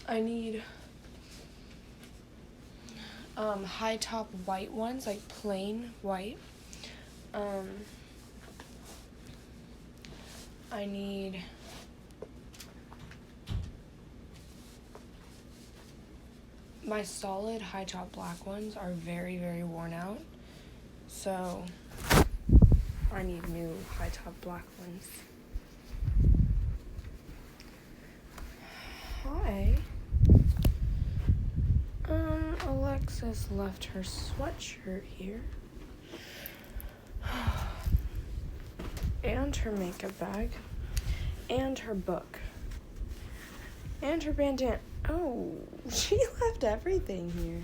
I need high top white ones, like plain white. I need my solid high top black ones are very, very worn out, so I need new high top black ones. Hi. Alexis left her sweatshirt here. And her makeup bag. And her book. And her bandana. Oh, she left everything here.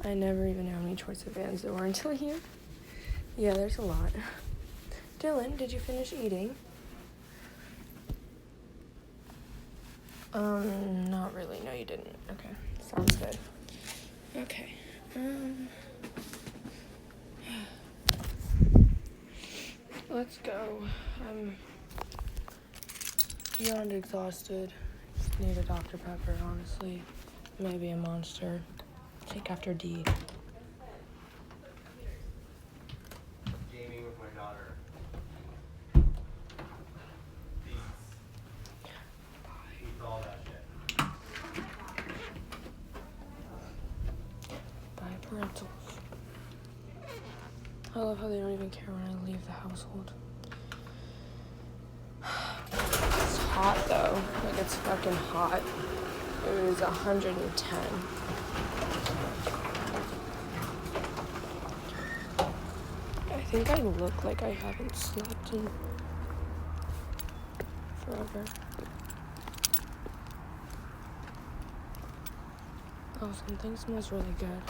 I never even know how many choice of bands there were until here. Yeah, there's a lot. Dylan, did you finish eating? Not really. No, you didn't. Okay, sounds good. Okay. Let's go. I'm beyond exhausted. Just need a Dr. Pepper, honestly. Maybe a Monster. Take after D. Gaming with my daughter. Eats all that shit. Buy parentals. I love how they don't even care when I leave the household. It's hot though. Like, it's fucking hot. It was 110. I think I look like I haven't slept in forever. Oh, something smells really good.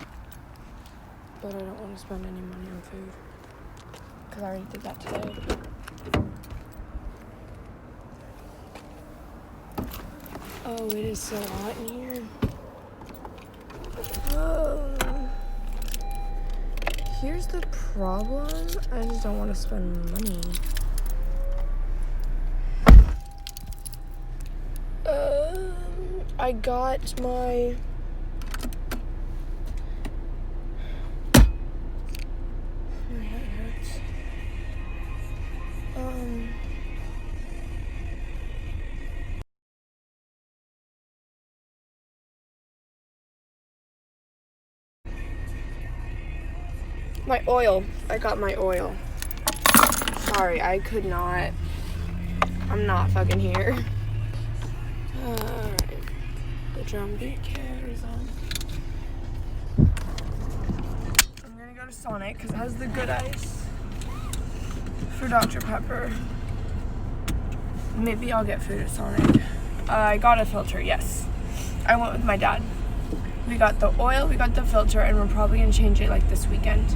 But I don't want to spend any money on food. Because I already did that today. Oh, it is so hot in here. Oh. Here's the problem. I just don't want to spend money. I got my... My head hurts. My oil. I got my oil. Sorry, I could not. I'm not fucking here. Alright. The drum beat carries on. I'm gonna go to Sonic because it has the good ice for Dr. Pepper. Maybe I'll get food at Sonic. I got a filter, yes. I went with my dad. We got the oil, we got the filter, and we're probably gonna change it like this weekend.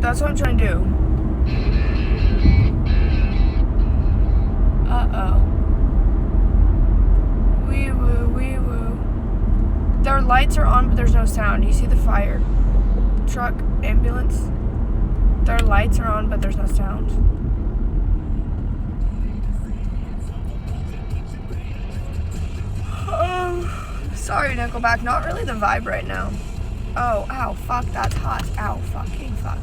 That's what I'm trying to do. Uh-oh. Wee woo, wee woo. Their lights are on, but there's no sound. You see the fire truck, ambulance? Their lights are on, but there's no sound. Oh, sorry, Nickelback. Not really the vibe right now. Oh, ow, fuck, that's hot. Ow, fucking fuck.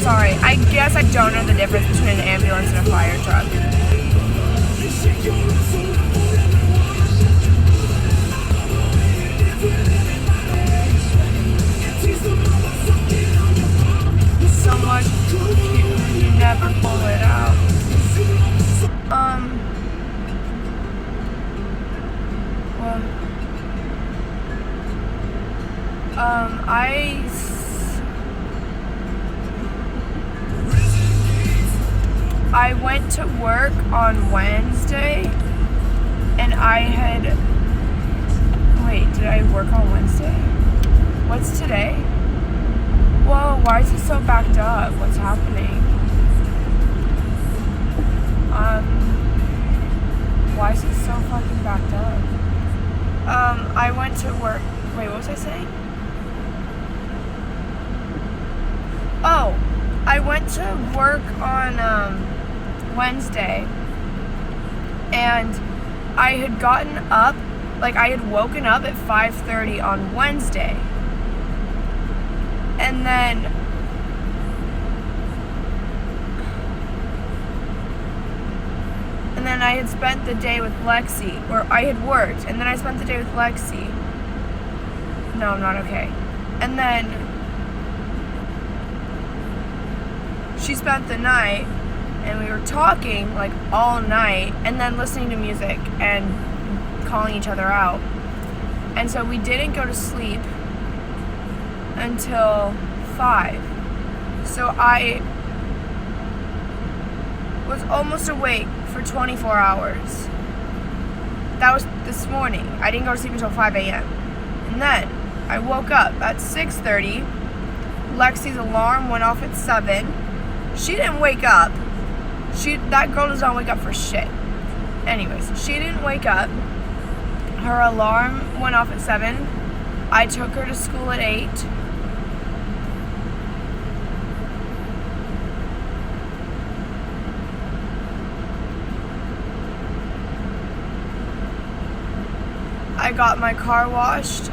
Sorry, I guess I don't know the difference between an ambulance and a fire truck. I went to work on Wednesday, and wait, did I work on Wednesday? What's today? Whoa, why is it so backed up? What's happening? Why is it so fucking backed up? I went to work. Wait, what was I saying? Oh, I went to work on Wednesday, and I had gotten up, I had woken up at 5:30 on Wednesday, and then I had spent the day with Lexi, or I had worked, and then I spent the day with Lexi. No, I'm not okay. And then she spent the night, and we were talking all night, and then listening to music and calling each other out. And so we didn't go to sleep until 5. So I was almost awake for 24 hours. That was this morning. I didn't go to sleep until 5 a.m. And then I woke up at 6:30. Lexi's alarm went off at 7. She didn't wake up. That girl does not wake up for shit. Anyways, she didn't wake up. Her alarm went off at 7. I took her to school at 8. I got my car washed.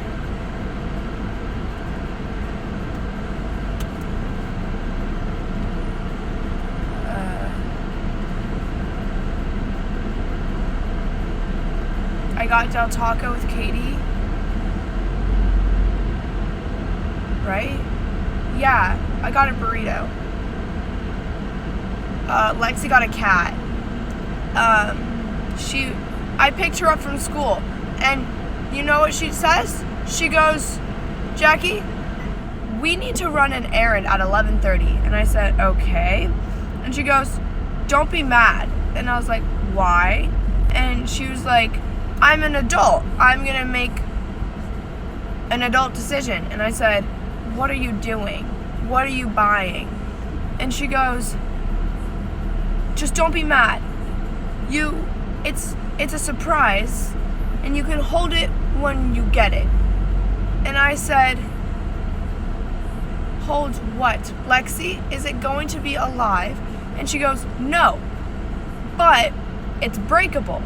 I got Del Taco with Katie. Right? Yeah, I got a burrito. Lexi got a cat. I picked her up from school, and you know what she says? She goes, Jackie, we need to run an errand at 11:30. And I said, okay. And she goes, don't be mad. And I was like, why? And she was like, I'm an adult. I'm going to make an adult decision. And I said, what are you doing? What are you buying? And she goes, just don't be mad. It's a surprise, and you can hold it when you get it. And I said, hold what, Lexi? Is it going to be alive? And she goes, no, but it's breakable.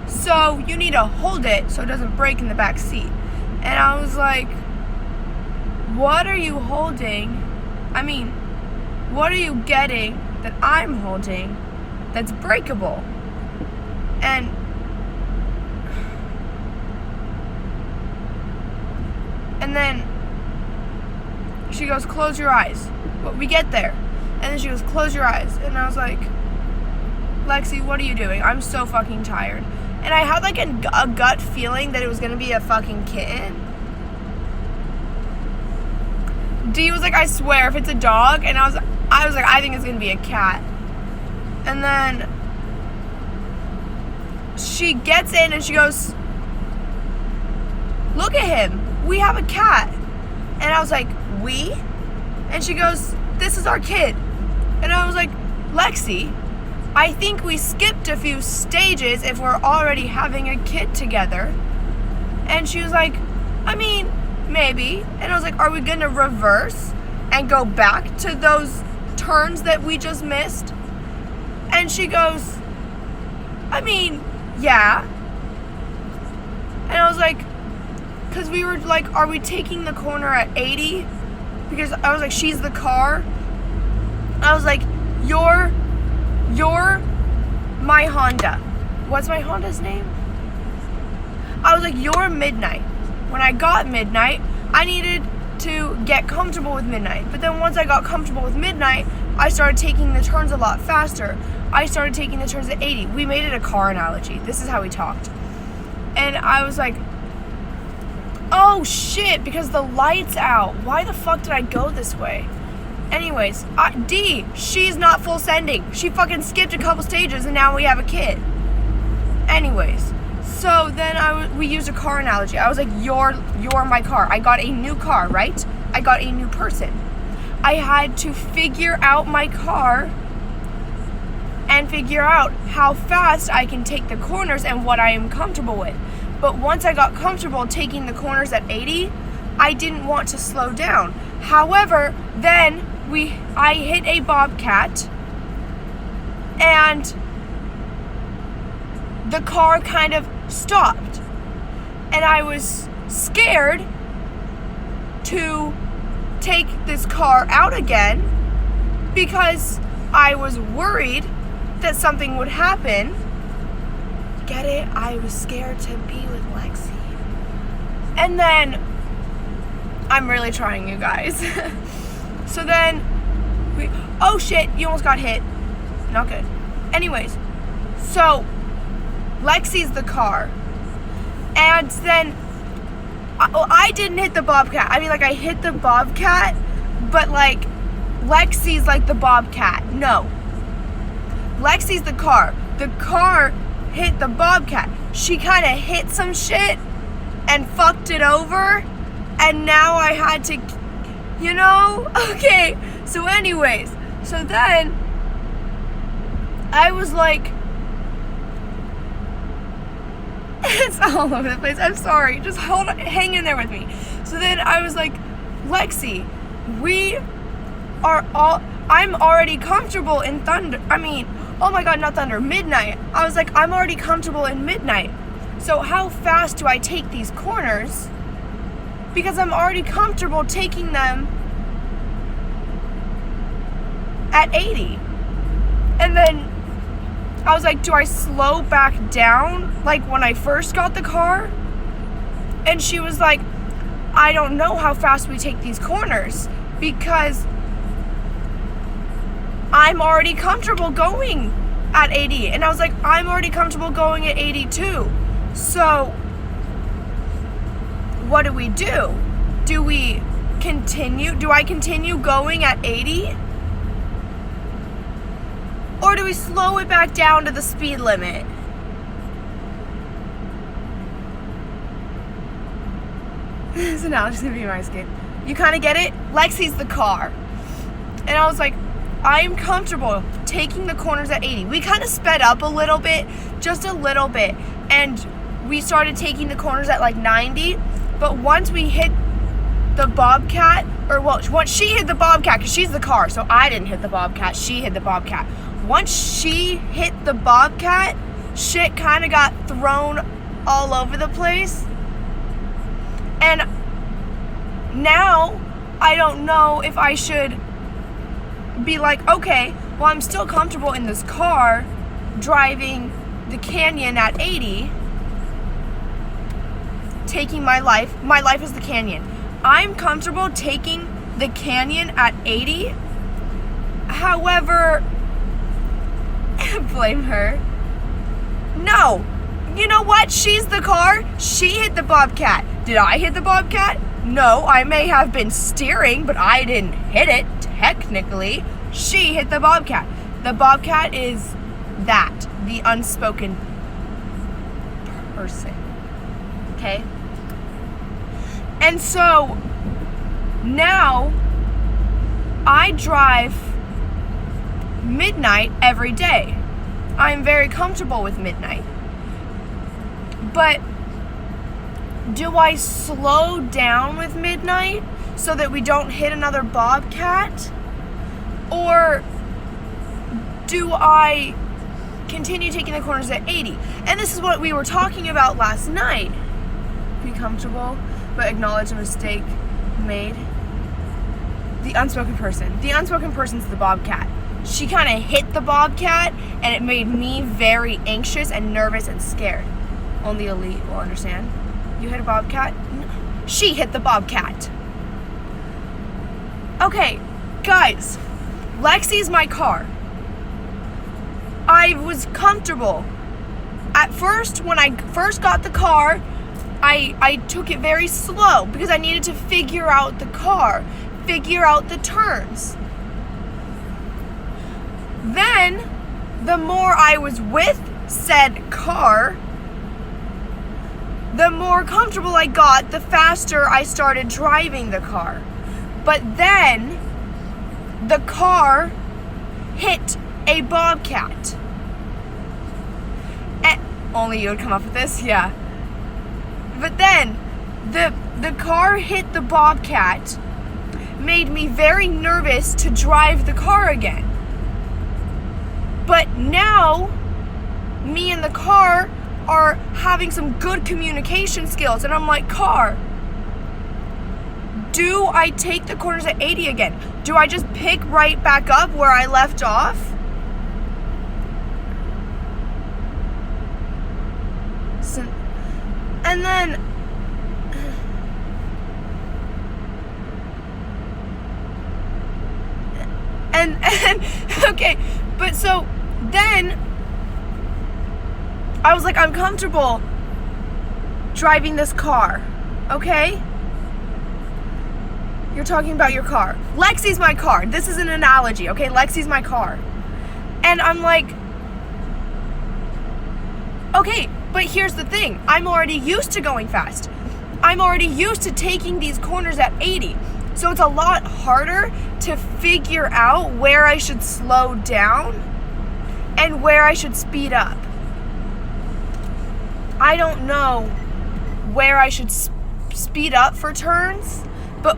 So you need to hold it so it doesn't break in the back seat. And I was like, what are you holding? What are you getting that I'm holding that's breakable? And then she goes, close your eyes. But we get there. And then she goes, close your eyes. And I was like, Lexi, what are you doing? I'm so fucking tired. And I had a gut feeling that it was going to be a fucking kitten. D was like, I swear, if it's a dog. And I was like, I think it's going to be a cat. And then she gets in and she goes, look at him. We have a cat. And I was like, we? And she goes, this is our kid. And I was like, Lexi, I think we skipped a few stages if we're already having a kid together. And she was like, maybe. And I was like, are we going to reverse and go back to those turns that we just missed? And she goes, yeah. And I was like, because we were like, are we taking the corner at 80? Because I was like, she's the car. I was like, you're my Honda. What's my Honda's name? I was like, you're Midnight. When I got Midnight, I needed to get comfortable with Midnight. But then once I got comfortable with Midnight, I started taking the turns a lot faster. I started taking the turns at 80. We made it a car analogy. This is how we talked. And I was like, oh shit, because the light's out. Why the fuck did I go this way? Anyways, D, she's not full sending. She fucking skipped a couple stages and now we have a kid. Anyways, so then we used a car analogy. I was like, you're my car. I got a new car, right? I got a new person. I had to figure out my car and figure out how fast I can take the corners and what I am comfortable with. But once I got comfortable taking the corners at 80, I didn't want to slow down. However, then I hit a bobcat and the car kind of stopped. And I was scared to take this car out again because I was worried that something would happen. Get it? I was scared to be with Lexi. And then, I'm really trying, you guys. So then, oh shit, you almost got hit. Not good. Anyways, so Lexi's the car. And then, I didn't hit the bobcat. I mean, like, I hit the bobcat, but like, Lexi's like the bobcat. No. Lexi's the car. The car hit the bobcat. She kind of hit some shit and fucked it over, and now I had to, you know? Okay, so anyways, so then I was like, it's all over the place, I'm sorry, just hang in there with me. So then I was like, Lexi, I'm already comfortable in oh my god, not Thunder, Midnight. I was like, I'm already comfortable in Midnight. So how fast do I take these corners? Because I'm already comfortable taking them at 80. And then I was like, do I slow back down like when I first got the car? And she was like, I don't know how fast we take these corners because I'm already comfortable going at 80. And I was like, I'm already comfortable going at 82. So what do we do? Do we continue? Do I continue going at 80? Or do we slow it back down to the speed limit? This analogy's gonna be my skin. You kind of get it? Lexi's the car. And I was like, I am comfortable taking the corners at 80. We kind of sped up a little bit, just a little bit. And we started taking the corners at like 90. But once we hit the bobcat, once she hit the bobcat, because she's the car, so I didn't hit the bobcat, she hit the bobcat. Once she hit the bobcat, shit kind of got thrown all over the place. And now I don't know if I should be like, okay, well, I'm still comfortable in this car driving the canyon at 80, taking my life is the canyon. I'm comfortable taking the canyon at 80. However, blame her. No. You know what? She's the car. She hit the bobcat. Did I hit the bobcat? No, I may have been steering, but I didn't hit it, technically. She hit the bobcat. The bobcat is the unspoken person. Okay? And so, now, I drive Midnight every day. I'm very comfortable with Midnight. But do I slow down with Midnight so that we don't hit another bobcat? Or do I continue taking the corners at 80? And this is what we were talking about last night. Be comfortable, but acknowledge a mistake made. The unspoken person. The unspoken person's the bobcat. She kind of hit the bobcat, and it made me very anxious and nervous and scared. Only elite will understand. You hit a bobcat? No. She hit the bobcat. Okay, guys, Lexi's my car. I was comfortable at first, when I first got the car, I took it very slow because I needed to figure out the car, figure out the turns. Then, the more I was with said car, the more comfortable I got, the faster I started driving the car. But then, the car hit a bobcat. And only you would come up with this? Yeah. But then, the car hit the bobcat, made me very nervous to drive the car again. But now, me and the car are having some good communication skills. And I'm like, car, do I take the corners at 80 again? Do I just pick right back up where I left off? So, and then and okay, but so then I was like, I'm comfortable driving this car, okay? You're talking about your car. Lexi's my car. This is an analogy, okay? Lexi's my car. And I'm like, okay, but here's the thing. I'm already used to going fast. I'm already used to taking these corners at 80. So it's a lot harder to figure out where I should slow down and where I should speed up. I don't know where I should speed up for turns,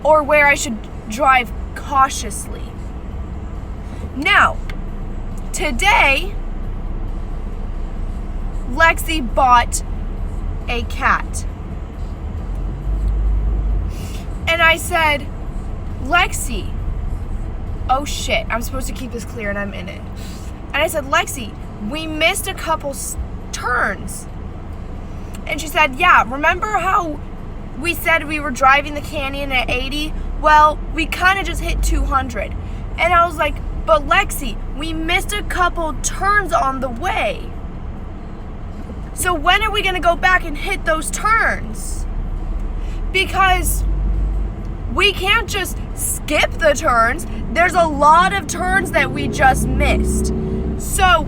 or where I should drive cautiously. Now, today, Lexi bought a cat. And I said, Lexi, oh shit, I'm supposed to keep this clear and I'm in it. And I said, Lexi, we missed a couple turns. And she said, yeah, remember how we said we were driving the canyon at 80? Well, we kind of just hit 200. And I was like, but Lexi, we missed a couple turns on the way. So when are we going to go back and hit those turns? Because we can't just skip the turns. There's a lot of turns that we just missed. So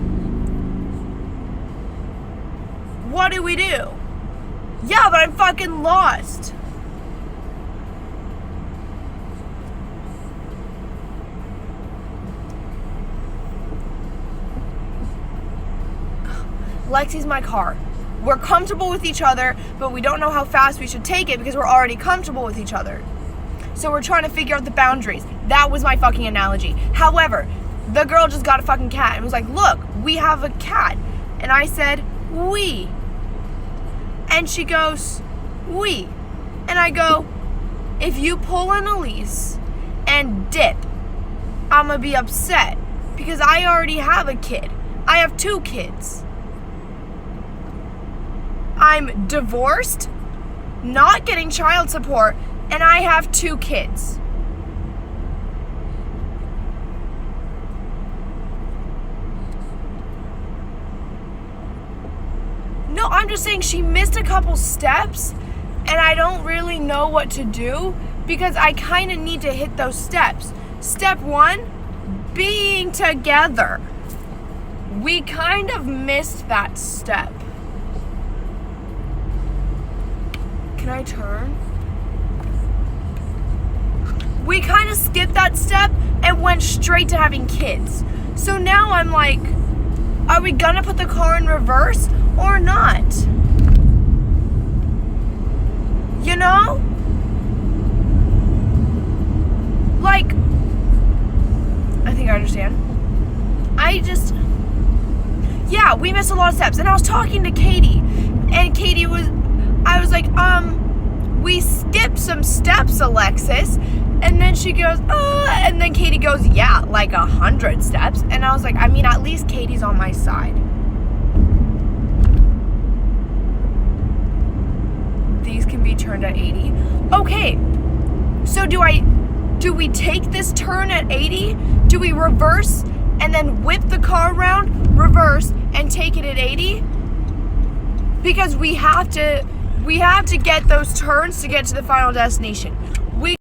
what do we do? Yeah, but I'm fucking lost. Lexi's my car. We're comfortable with each other, but we don't know how fast we should take it because we're already comfortable with each other. So we're trying to figure out the boundaries. That was my fucking analogy. However, the girl just got a fucking cat and was like, look, we have a cat. And I said, we. And she goes, we. And I go, if you pull an Elise and dip, I'm gonna be upset because I already have a kid. I have 2 kids. I'm divorced, not getting child support, and I have 2 kids. No, I'm just saying she missed a couple steps, and I don't really know what to do because I kind of need to hit those steps. Step 1, being together. We kind of missed that step. Can I turn? We kind of skipped that step and went straight to having kids. So now I'm like, are we gonna put the car in reverse or not? You know? Like, I think I understand. Yeah, we missed a lot of steps. And I was talking to Katie, and I was like, we skipped some steps, Alexis. And then she goes, and then Katie goes, yeah, like 100 steps. And I was like, I mean, at least Katie's on my side. These can be turned at 80. Okay, so do we take this turn at 80? Do we reverse and then whip the car around, reverse, and take it at 80? Because we have to get those turns to get to the final destination. We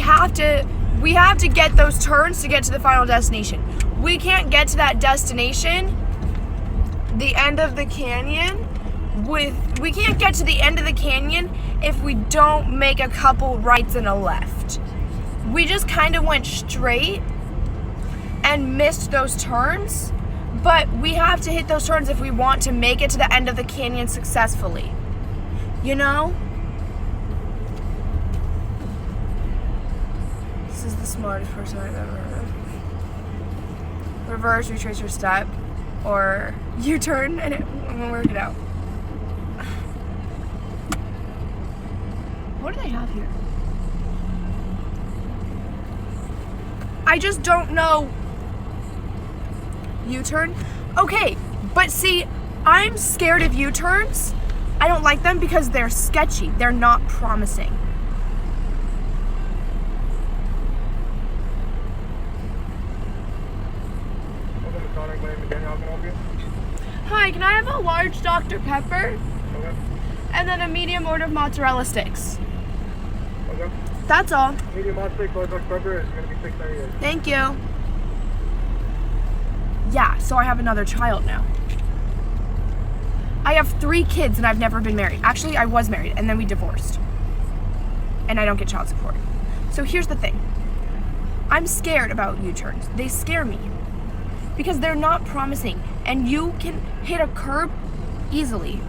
have to get those turns to get to the final destination. We can't get to that destination, the end of the canyon, we can't get to the end of the canyon if we don't make a couple rights and a left. We just kind of went straight and missed those turns, but we have to hit those turns if we want to make it to the end of the canyon successfully. You know? This is the smartest person I've ever heard of. Reverse, retrace your step, or U-turn, and I'm gonna work it out. What do they have here? I just don't know. U-turn? Okay, but see, I'm scared of U-turns. I don't like them because they're sketchy. They're not promising. Hi, can I have a large Dr. Pepper? Okay. And then a medium order of mozzarella sticks. Okay. That's all. Medium hot steak, large Dr. Pepper is going to be $6.98. Thank you. Yeah, so I have another child now. I have 3 kids and I've never been married. Actually, I was married and then we divorced. And I don't get child support. So here's the thing. I'm scared about U-turns. They scare me. Because they're not promising. And you can hit a curb easily.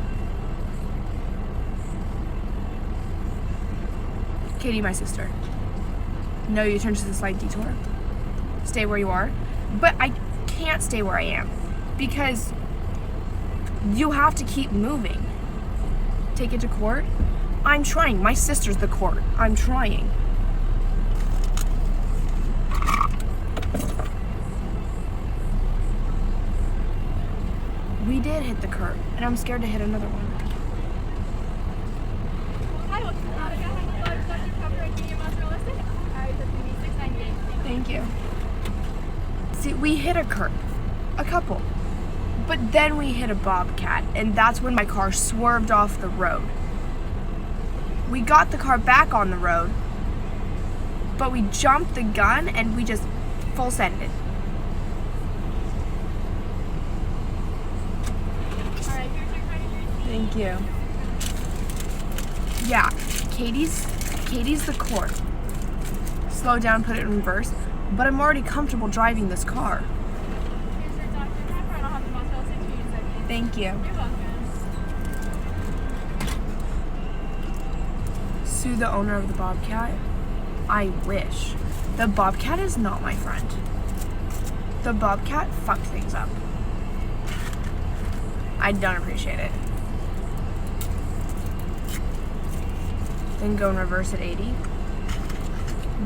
Katie, my sister. No U-turns is a slight detour. Stay where you are. But I can't stay where I am. Because you have to keep moving. Take it to court? I'm trying. My sister's the court. I'm trying. We did hit the curb, and I'm scared to hit another one. Thank you. See, we hit a curb. A couple. But then we hit a bobcat, and that's when my car swerved off the road. We got the car back on the road, but we jumped the gun and we just full sended. Thank you. Yeah, Katie's the court. Slow down, put it in reverse, but I'm already comfortable driving this car. Thank you. You're welcome. Sue the owner of the bobcat? I wish. The bobcat is not my friend. The bobcat fucked things up. I don't appreciate it. Then go in reverse at 80.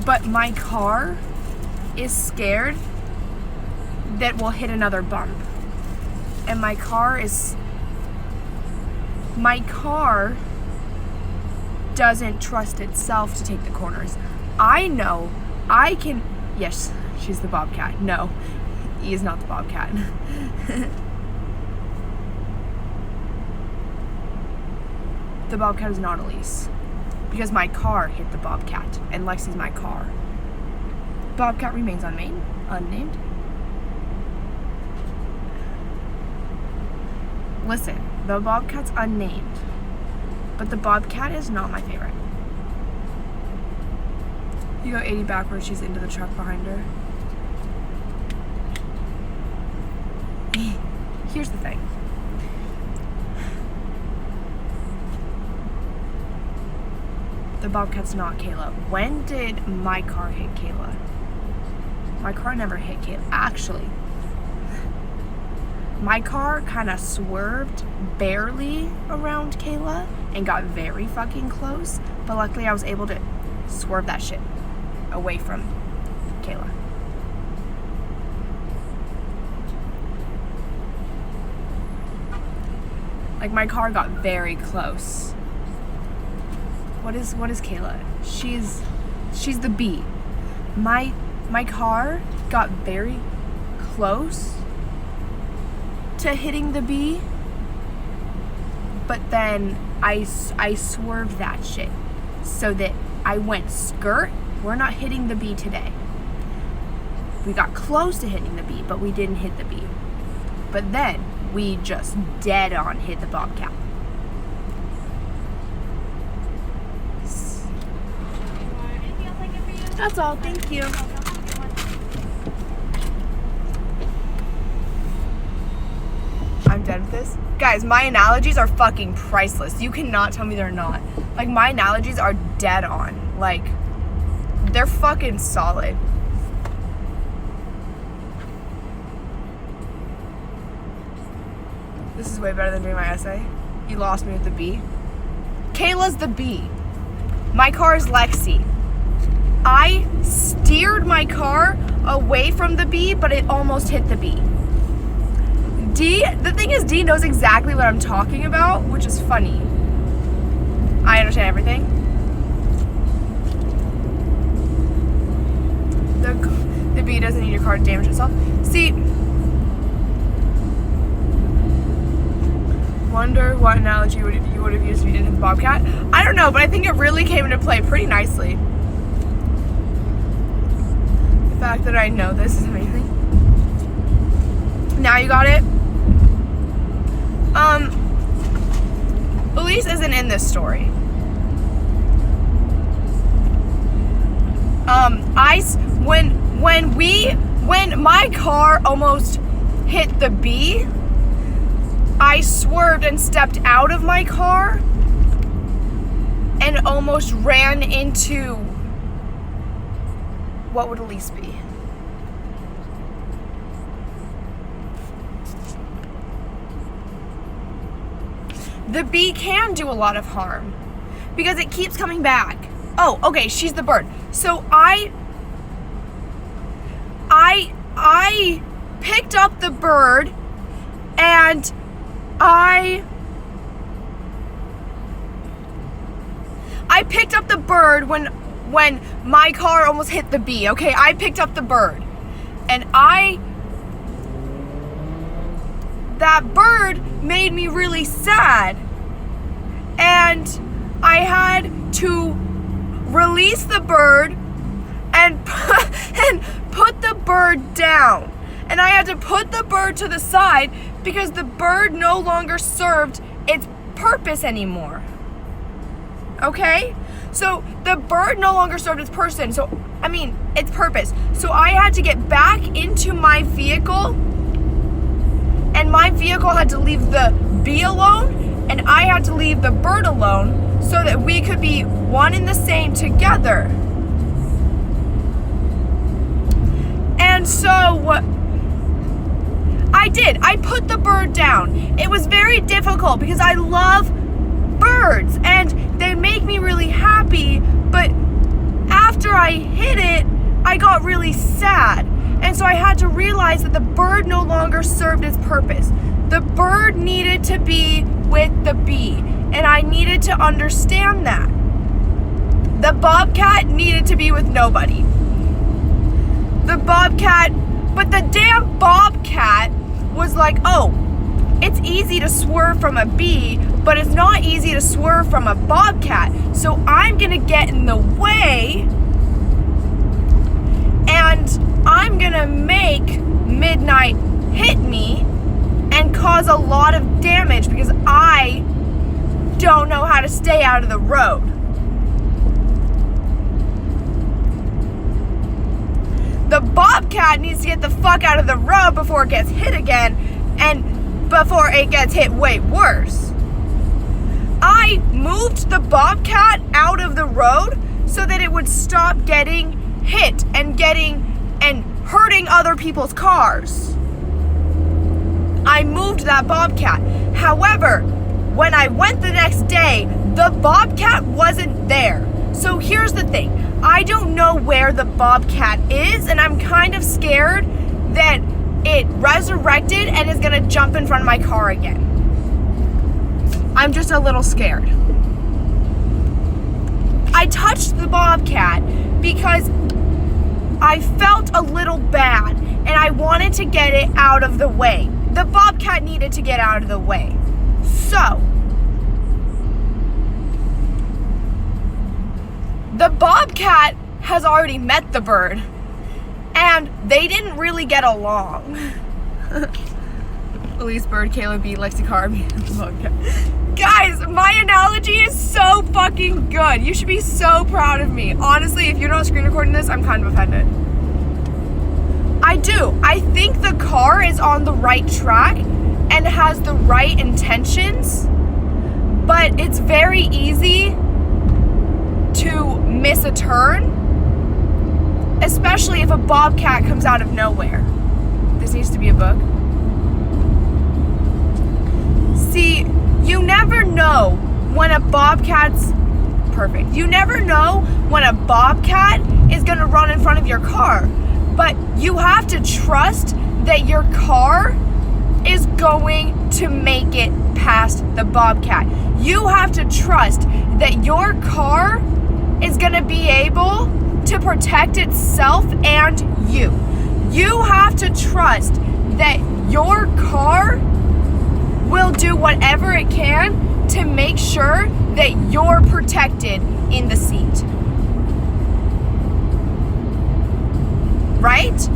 But my car is scared that we'll hit another bump. And my car doesn't trust itself to take the corners. I know I can. Yes, she's the bobcat. No, he is not the bobcat. The bobcat is not Elise. Because my car hit the bobcat, and Lexi's my car. Bobcat remains unnamed. Listen, the bobcat's unnamed, but the bobcat is not my favorite. You go 80 backwards, she's into the truck behind her. Here's the thing. The bobcat's not Kayla. When did my car hit Kayla? My car never hit Kayla. Actually, my car kind of swerved barely around Kayla and got very fucking close, but luckily I was able to swerve that shit away from Kayla. Like, my car got very close. What is Kayla? She's the B. My car got very close to hitting the bee, but then I swerved that shit so that I went skirt. We're not hitting the bee today. We got close to hitting the bee, but we didn't hit the bee. But then we just dead on hit the bobcat. That's all. Thank you. I'm done with this. Guys, my analogies are fucking priceless. You cannot tell me they're not. Like, my analogies are dead on. Like, they're fucking solid. This is way better than doing my essay. You lost me with the bee. Kayla's the bee. My car is Lexi. I steered my car away from the bee, but it almost hit the bee. The thing is, D knows exactly what I'm talking about, which is funny. I understand everything. The bee doesn't need your car to damage itself. See, wonder what analogy you would have used if you didn't hit the bobcat. I don't know, but I think it really came into play pretty nicely. The fact that I know this is amazing. Now you got it. Elise isn't in this story. When my car almost hit the bee, I swerved and stepped out of my car and almost ran into, what would Elise be? The bee can do a lot of harm because it keeps coming back. Oh, okay, she's the bird. So I picked up the bird and I picked up the bird when my car almost hit the bee. Okay, I picked up the bird and that bird made me really sad, and I had to release the bird and put the bird down, and I had to put the bird to the side because the bird no longer served its purpose anymore. Okay? So the bird no longer served its purpose. So I had to get back into my vehicle, and my vehicle had to leave the bee alone, and I had to leave the bird alone so that we could be one and the same together. And so what I did, I put the bird down. It was very difficult because I love birds and they make me really happy, but after I hit it, I got really sad. And so I had to realize that the bird no longer served its purpose. The bird needed to be with the bee, and I needed to understand that. The bobcat needed to be with nobody. But the damn bobcat was like, oh, it's easy to swerve from a bee, but it's not easy to swerve from a bobcat. So I'm gonna get in the way, and I'm gonna make Midnight hit me and cause a lot of damage because I don't know how to stay out of the road. The bobcat needs to get the fuck out of the road before it gets hit again, and before it gets hit way worse. I moved the bobcat out of the road so that it would stop getting hit and hurting other people's cars. I moved that bobcat. However, when I went the next day, the bobcat wasn't there. So here's the thing. I don't know where the bobcat is, and I'm kind of scared that it resurrected and is gonna jump in front of my car again. I'm just a little scared. I touched the bobcat because I felt a little bad, and I wanted to get it out of the way. The bobcat needed to get out of the way. So, the bobcat has already met the bird, and they didn't really get along. Elise Bird, Caleb B, Lexi Carr, bobcat. Guys, my analogy is so fucking good. You should be so proud of me. Honestly, if you're not screen recording this, I'm kind of offended. I do. I think the car is on the right track and has the right intentions, but it's very easy to miss a turn, especially if a bobcat comes out of nowhere. This needs to be a book. See, you never know when a bobcat's perfect. You never know when a bobcat is gonna run in front of your car, but you have to trust that your car is going to make it past the bobcat. You have to trust that your car is gonna be able to protect itself and you. You have to trust that your car will do whatever it can to make sure that you're protected in the seat. Right?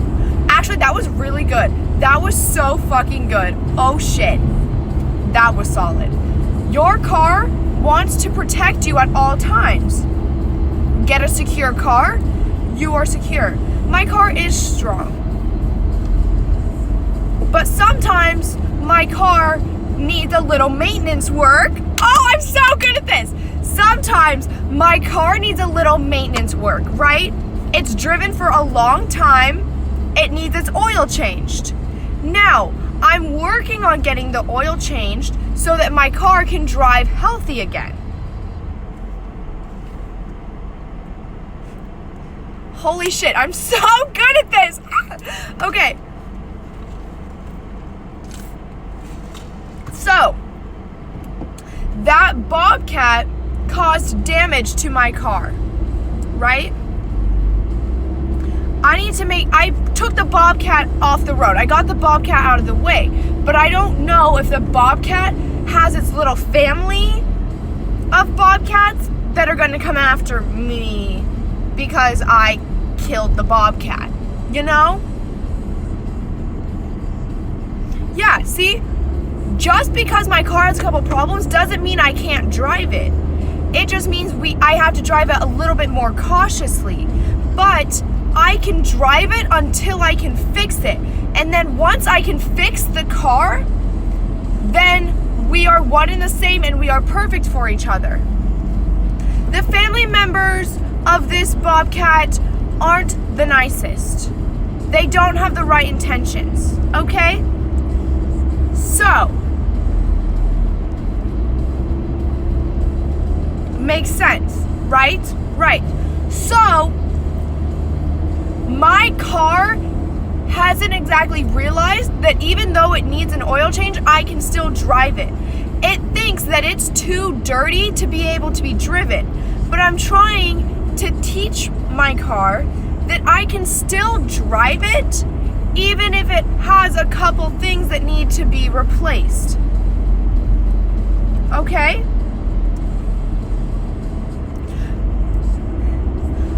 Actually, that was really good. That was so fucking good. Oh shit. That was solid. Your car wants to protect you at all times. Get a secure car, you are secure. My car is strong. But sometimes my car needs a little maintenance work. Oh, I'm so good at this. Sometimes my car needs a little maintenance work, right? It's driven for a long time. It needs its oil changed. Now, I'm working on getting the oil changed so that my car can drive healthy again. Holy shit, I'm so good at this. Okay. So, that bobcat caused damage to my car, right? I took the bobcat off the road. I got the bobcat out of the way, but I don't know if the bobcat has its little family of bobcats that are gonna come after me because I killed the bobcat, you know? Yeah, see? Just because my car has a couple problems doesn't mean I can't drive it. It just means I have to drive it a little bit more cautiously. But I can drive it until I can fix it. And then once I can fix the car, then we are one and the same and we are perfect for each other. The family members of this bobcat aren't the nicest. They don't have the right intentions, okay? So, makes sense, right? Right. So, my car hasn't exactly realized that even though it needs an oil change, I can still drive it. It thinks that it's too dirty to be able to be driven. But I'm trying to teach my car that I can still drive it even if it has a couple things that need to be replaced. Okay?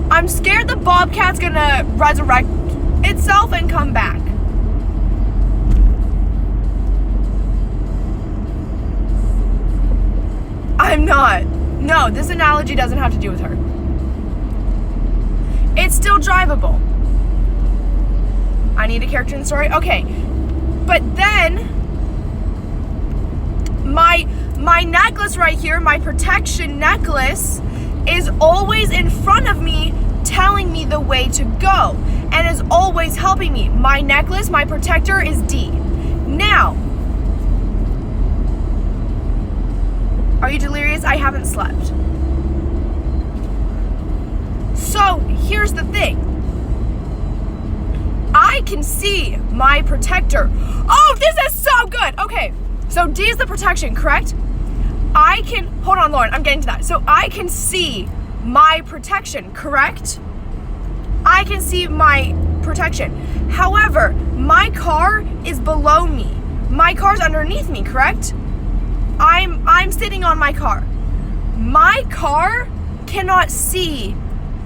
I'm scared the bobcat's gonna resurrect itself and come back. I'm not. No, this analogy doesn't have to do with her. It's still drivable. I need a character in the story. Okay. But then my necklace right here, my protection necklace, is always in front of me telling me the way to go and is always helping me. My necklace, my protector is D. Now, are you delirious? I haven't slept. So here's the thing. I can see my protector. Oh, this is so good. Okay, so D is the protection, correct? I can, hold on, Lauren, I'm getting to that. So I can see my protection, correct? I can see my protection. However, my car is below me. My car's underneath me, correct? I'm sitting on my car. My car cannot see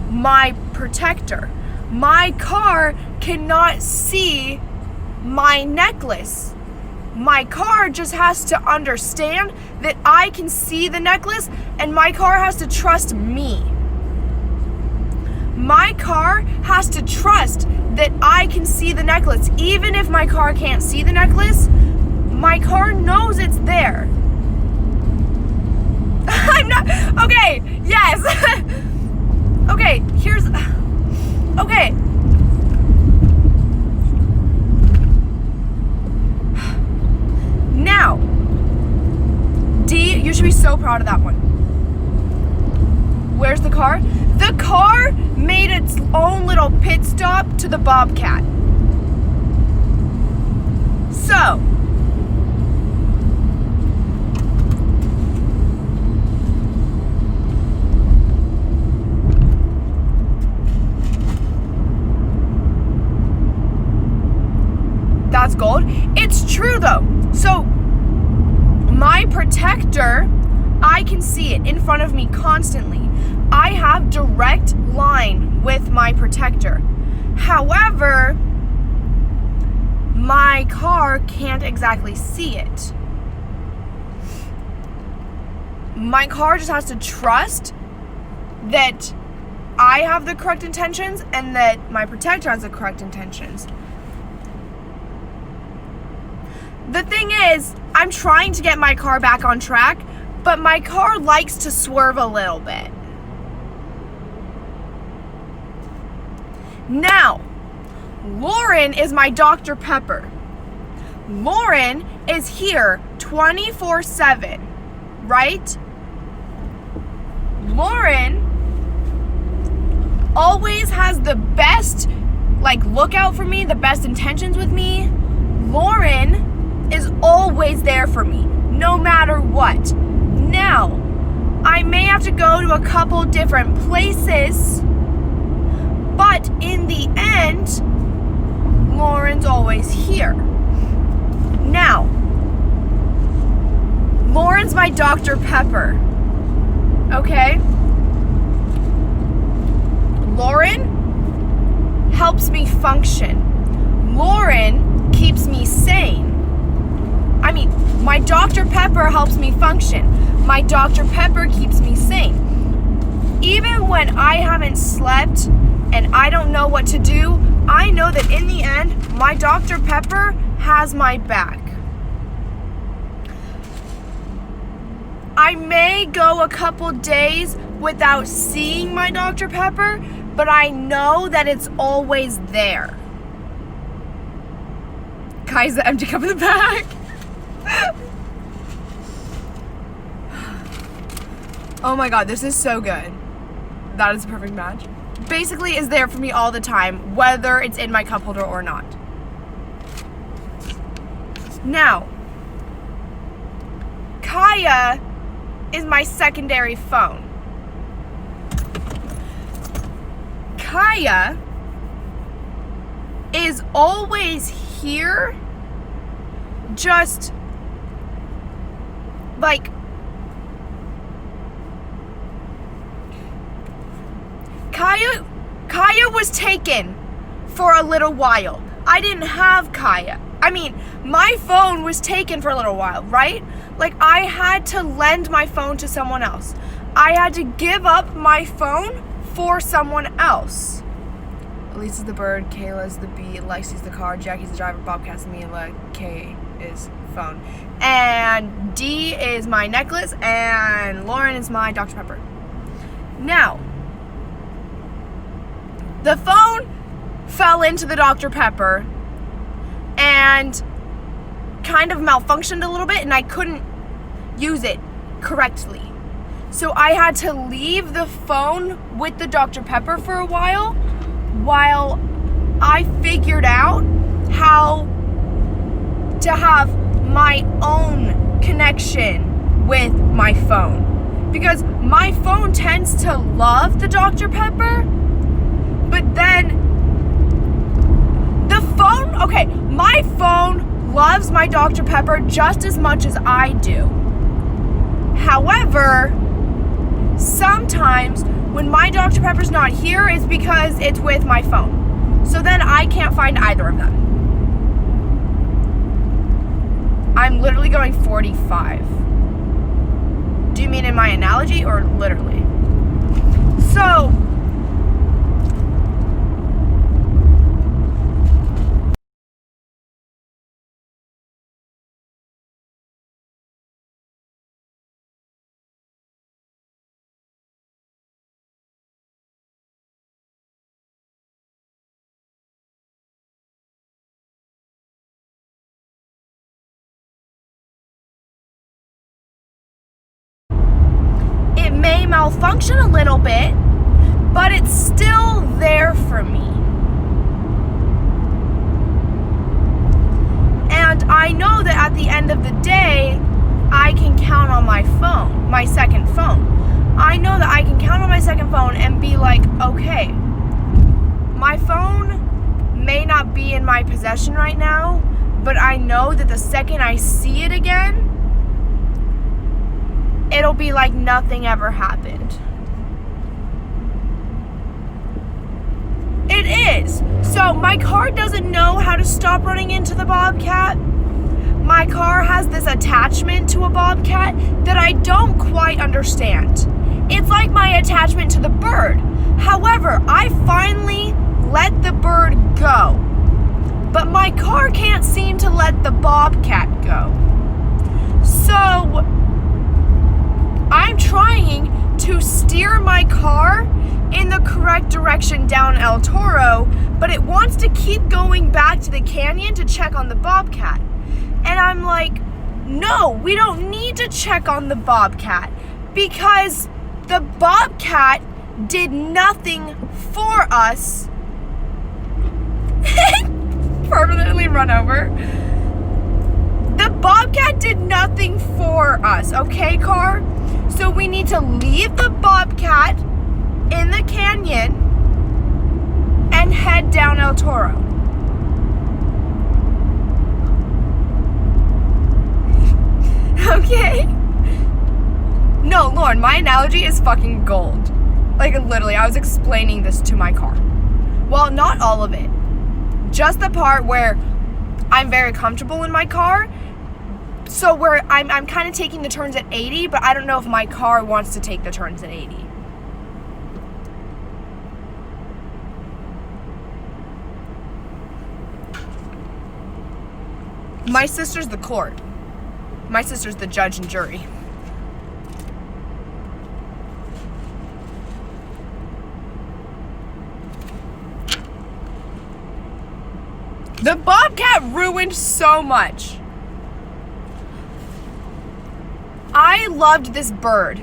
my protector. My car cannot see my necklace. My car just has to understand that I can see the necklace, and my car has to trust me. My car has to trust that I can see the necklace. Even if my car can't see the necklace, my car knows it's there. I'm not, okay, yes. Okay, okay. Now, D, you should be so proud of that one. Where's the car? The car made its own little pit stop to the Bobcat. So, that's gold. It's true though. So, my protector, I can see it in front of me constantly. I have direct line with my protector. However, my car can't exactly see it. My car just has to trust that I have the correct intentions and that my protector has the correct intentions. The thing is, I'm trying to get my car back on track, but my car likes to swerve a little bit. Now, Lauren is my Dr. Pepper. Lauren is here 24/7, right? Lauren always has the best, lookout for me, the best intentions with me. Lauren is always there for me, no matter what. Now, I may have to go to a couple different places, but in the end, Lauren's always here. Now, Lauren's my Dr. Pepper, okay? Lauren helps me function. Lauren keeps me sane. I mean, my Dr. Pepper helps me function. My Dr. Pepper keeps me sane. Even when I haven't slept and I don't know what to do, I know that in the end, my Dr. Pepper has my back. I may go a couple days without seeing my Dr. Pepper, but I know that it's always there. Guys, the empty cup in the back. Oh my god, this is so good. That is a perfect match. Basically is there for me all the time, whether it's in my cup holder or not. Now, Kaya is my secondary phone. Kaya is always here, just Kaya was taken for a little while. I didn't have Kaya. I mean, my phone was taken for a little while, right? I had to lend my phone to someone else. I had to give up my phone for someone else. Elisa's the bird, Kayla's the bee, Lexi's the car, Jackie's the driver, Bobcat's the Mila, K is phone. And D is my necklace, and Lauren is my Dr. Pepper. Now, the phone fell into the Dr. Pepper and kind of malfunctioned a little bit, and I couldn't use it correctly. So I had to leave the phone with the Dr. Pepper for a while I figured out how to have my own connection with my phone. Because my phone tends to love the Dr. Pepper, but then the okay, my phone loves my Dr. Pepper just as much as I do. However, sometimes when my Dr. Pepper's not here, it's because it's with my phone. So then I can't find either of them. I'm literally going 45. Do you mean in my analogy or literally? So, it may malfunction a little bit, but it's still there for me. And I know that at the end of the day, I can count on my phone, my second phone. I know that I can count on my second phone and be like, okay, my phone may not be in my possession right now, but I know that the second I see it again, it'll be like nothing ever happened. It is. So my car doesn't know how to stop running into the Bobcat. My car has this attachment to a Bobcat that I don't quite understand. It's like my attachment to the bird. However, I finally let the bird go. But my car can't seem to let the Bobcat go. So I'm trying to steer my car in the correct direction down El Toro, but it wants to keep going back to the canyon to check on the Bobcat. And I'm like, no, we don't need to check on the Bobcat because the Bobcat did nothing for us. Permanently run over. The Bobcat did nothing for us, okay, car? So we need to leave the Bobcat in the canyon and head down El Toro. Okay? No, Lauren, my analogy is fucking gold. Like, literally, I was explaining this to my car. Well, not all of it. Just the part where I'm very comfortable in my car. So where I'm kind of taking the turns at 80, but I don't know if my car wants to take the turns at 80. My sister's the court. My sister's the judge and jury. The Bobcat ruined so much. I loved this bird,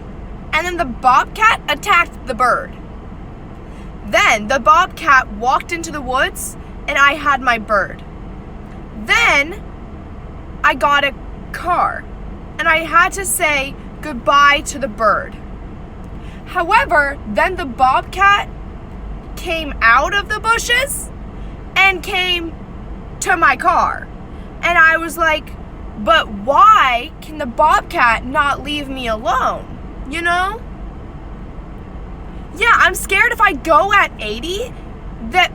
and then the Bobcat attacked the bird. Then the Bobcat walked into the woods, and I had my bird. Then I got a car, and I had to say goodbye to the bird. However, then the Bobcat came out of the bushes and came to my car. And I was like, but why can the Bobcat not leave me alone? You know? Yeah, I'm scared if I go at 80 that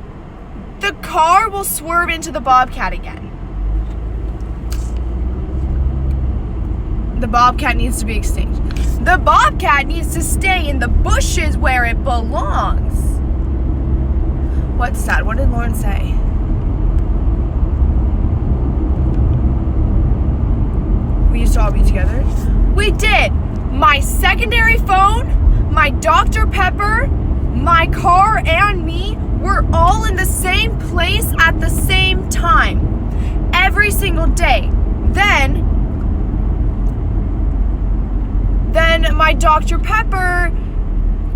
the car will swerve into the Bobcat again. The Bobcat needs to be extinct. The Bobcat needs to stay in the bushes where it belongs. What's that? What did Lauren say? We used to all be together. We did. My secondary phone, my Dr. Pepper, my car, and me were all in the same place at the same time. Every single day. Then my Dr. Pepper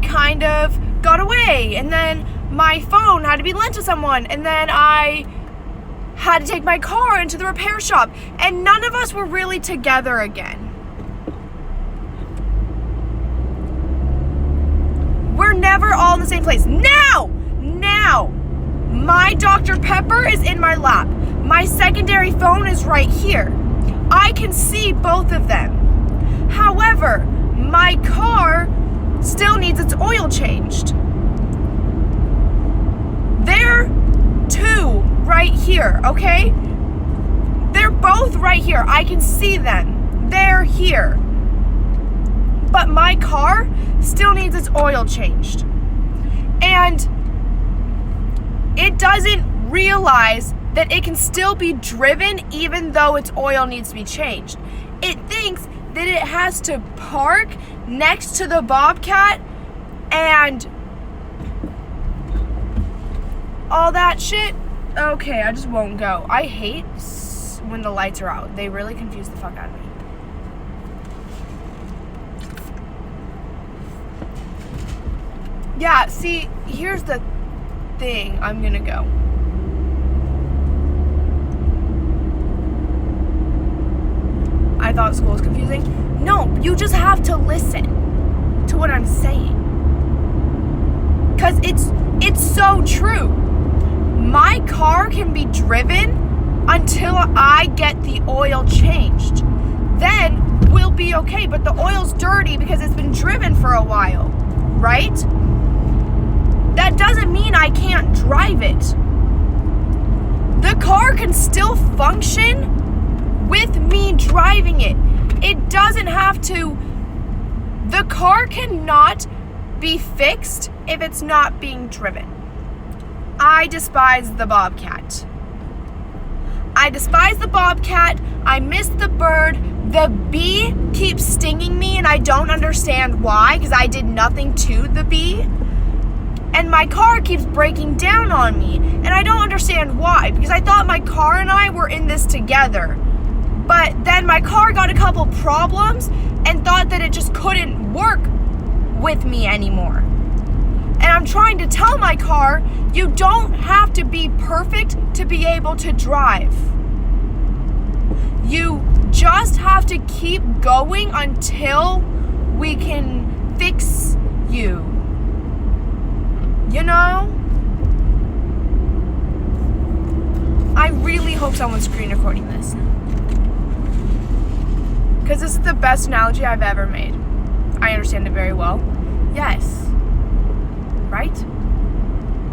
kind of got away. And then my phone had to be lent to someone. And then I had to take my car into the repair shop, and none of us were really together again. We're never all in the same place. Now, my Dr. Pepper is in my lap. My secondary phone is right here. I can see both of them. However, my car still needs its oil changed. They're two right here, okay? They're both right here. I can see them. They're here. But my car still needs its oil changed. And it doesn't realize that it can still be driven even though its oil needs to be changed. It thinks that it has to park next to the Bobcat and all that shit. Okay, I just won't go. I hate when the lights are out. They really confuse the fuck out of me. Yeah, see, here's the thing. I'm gonna go. I thought school was confusing. No, you just have to listen to what I'm saying. Because it's so true. My car can be driven until I get the oil changed. Then we'll be okay, but the oil's dirty because it's been driven for a while, right? That doesn't mean I can't drive it. The car can still function with me driving it. It doesn't have to. The car cannot be fixed if it's not being driven. I despise the Bobcat. I despise the Bobcat. I miss the bird. The bee keeps stinging me and I don't understand why because I did nothing to the bee. And my car keeps breaking down on me. And I don't understand why. Because I thought my car and I were in this together. But then my car got a couple problems and thought that it just couldn't work with me anymore. And I'm trying to tell my car, you don't have to be perfect to be able to drive. You just have to keep going until we can fix you. You know? I really hope someone's screen recording this. Because this is the best analogy I've ever made. I understand it very well. Yes. Right?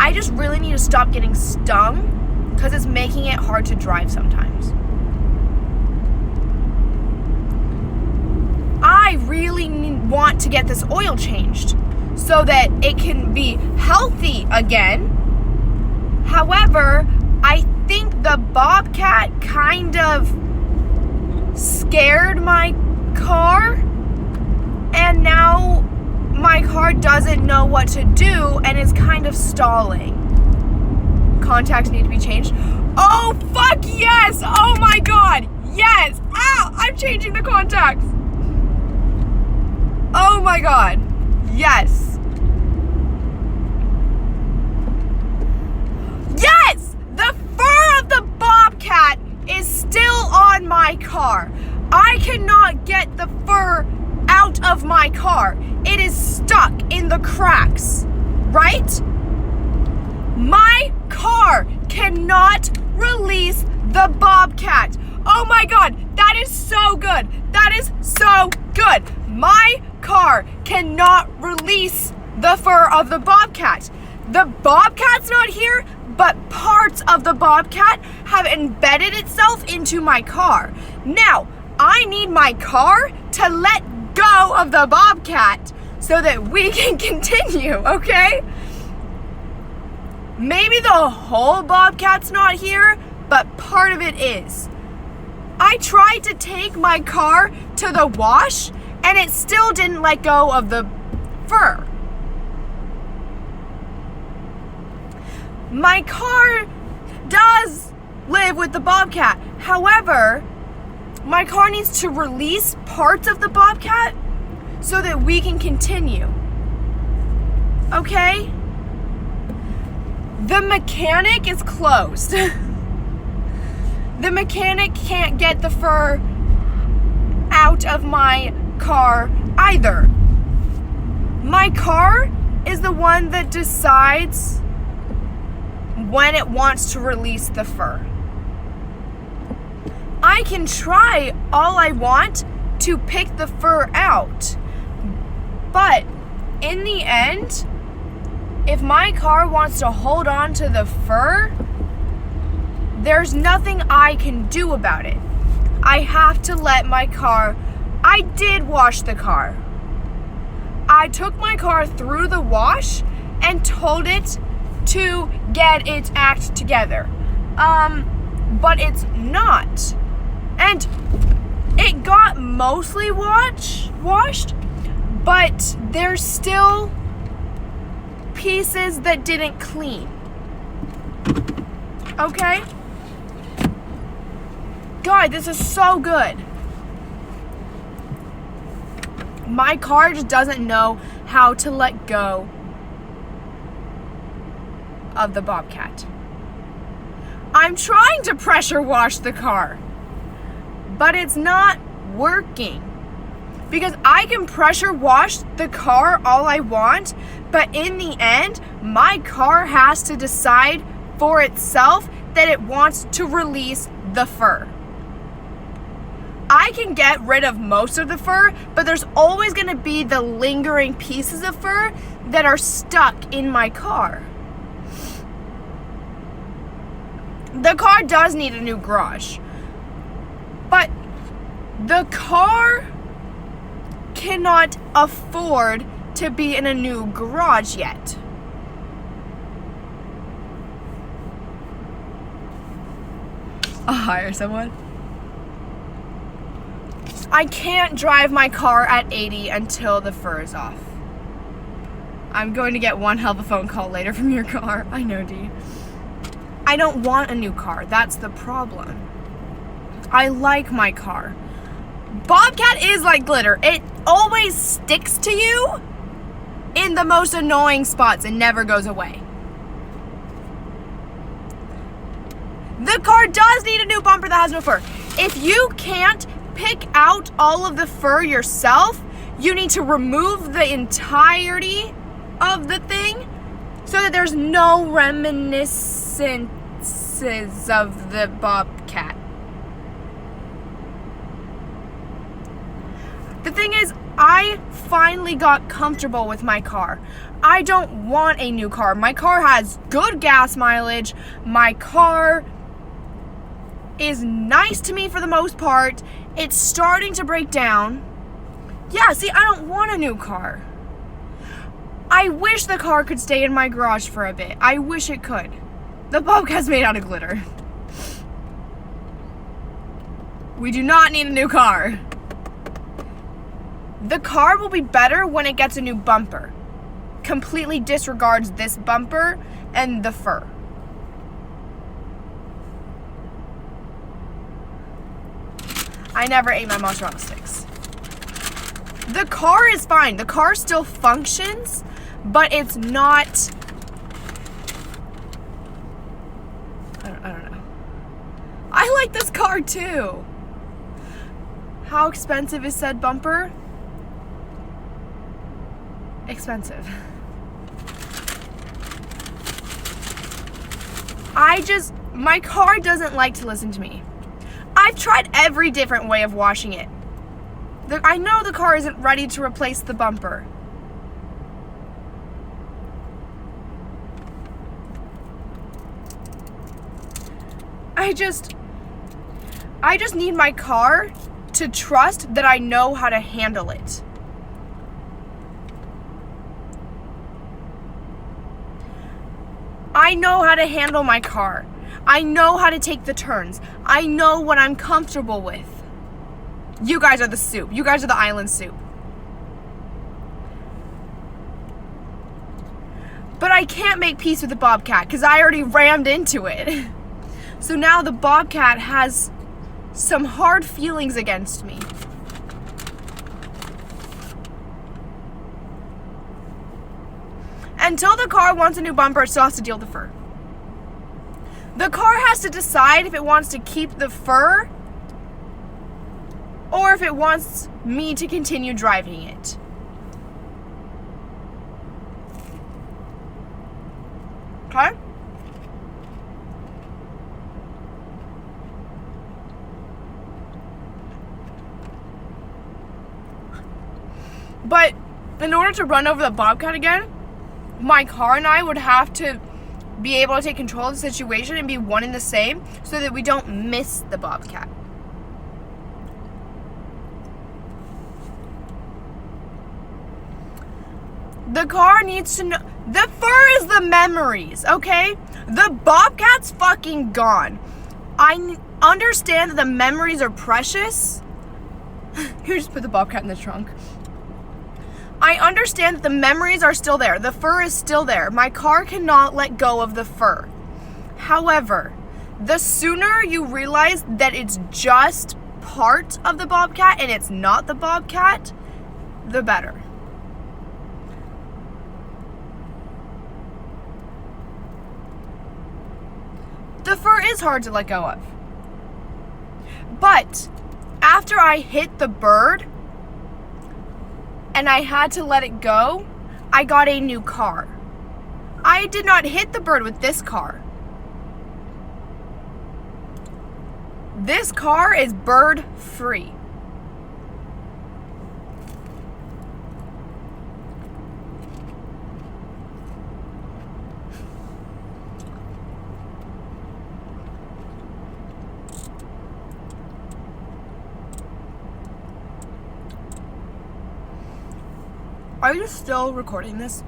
I just really need to stop getting stung because it's making it hard to drive sometimes. I really want to get this oil changed so that it can be healthy again. However, I think the Bobcat kind of scared my car, and now my car doesn't know what to do and is kind of stalling. Contacts need to be changed. Oh, fuck yes! Oh my god! Yes! Ow! I'm changing the contacts! Oh my god. Yes! Yes! The fur of the Bobcat is still on my car. I cannot get the fur out of my car. It is stuck in the cracks, right? My car cannot release the Bobcat. Oh my god, that is so good. That is so good. My car cannot release the fur of the Bobcat. The Bobcat's not here, but parts of the Bobcat have embedded itself into my car. Now, I need my car to let go of the Bobcat so that we can continue, okay? Maybe the whole Bobcat's not here, but part of it is. I tried to take my car to the wash, and it still didn't let go of the fur. My car does live with the Bobcat. However, my car needs to release parts of the Bobcat so that we can continue. Okay? The mechanic is closed. The mechanic can't get the fur out of my car either. My car is the one that decides when it wants to release the fur. I can try all I want to pick the fur out. But in the end, if my car wants to hold on to the fur, there's nothing I can do about it. I have to let my car. I did wash the car. I took my car through the wash and told it to get its act together. But it's not. And it got mostly washed, but there's still pieces that didn't clean. Okay? God, this is so good. My car just doesn't know how to let go of the Bobcat. I'm trying to pressure wash the car, but it's not working. Because I can pressure wash the car all I want, but in the end, my car has to decide for itself that it wants to release the fur. I can get rid of most of the fur, but there's always going to be the lingering pieces of fur that are stuck in my car. The car does need a new garage, but the car cannot afford to be in a new garage yet. I'll hire someone. I can't drive my car at 80 until the fur is off. I'm going to get one hell of a phone call later from your car. I know, Dee. I don't want a new car. That's the problem. I like my car. Bobcat is like glitter. It always sticks to you in the most annoying spots and never goes away. The car does need a new bumper that has no fur. If you can't pick out all of the fur yourself, you need to remove the entirety of the thing so that there's no reminiscences of the Bobcat. The thing is, I finally got comfortable with my car. I don't want a new car. My car has good gas mileage. My car is nice to me for the most part. It's starting to break down. Yeah, see, I don't want a new car. I wish the car could stay in my garage for a bit. I wish it could. The Bobcat's made out of glitter. We do not need a new car. The car will be better when it gets a new bumper. Completely disregards this bumper and the fur. I never ate my mozzarella sticks. The car is fine. The car still functions, but it's not... I don't know. I like this car too. How expensive is said bumper? Expensive. My car doesn't like to listen to me. I've tried every different way of washing it. I know the car isn't ready to replace the bumper. I just need my car to trust that I know how to handle it. I know how to handle my car. I know how to take the turns. I know what I'm comfortable with. You guys are the soup. You guys are the island soup. But I can't make peace with the Bobcat because I already rammed into it. So now the Bobcat has some hard feelings against me. Until the car wants a new bumper, it still has to deal with the fur. The car has to decide if it wants to keep the fur or if it wants me to continue driving it. Okay? But in order to run over the bobcat again, my car and I would have to be able to take control of the situation and be one and the same so that we don't miss the bobcat. The car needs to know. The fur is the memories, okay? The bobcat's fucking gone. I understand that the memories are precious. You just put the bobcat in the trunk. I understand that the memories are still there. The fur is still there. My car cannot let go of the fur. However, the sooner you realize that it's just part of the bobcat and it's not the bobcat, the better. The fur is hard to let go of. But after I hit the bird and I had to let it go, I got a new car. I did not hit the bird with this car. This car is bird free. Are you still recording this?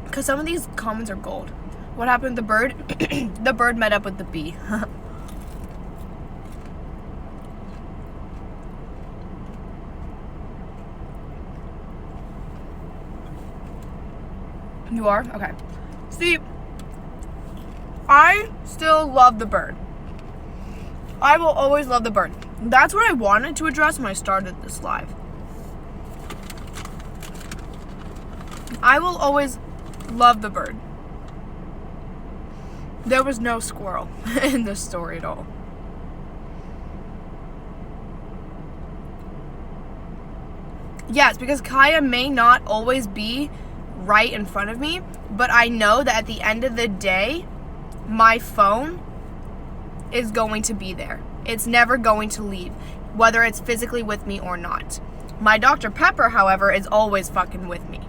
Because some of these comments are gold. What happened to the bird? The bird met up with the bee. You are? Okay. See, I still love the bird. I will always love the bird. That's what I wanted to address when I started this live. I will always love the bird. There was no squirrel in this story at all. Yes, because Kaya may not always be right in front of me, but I know that at the end of the day, my phone is going to be there. It's never going to leave, whether it's physically with me or not. My Dr. Pepper, however, is always fucking with me.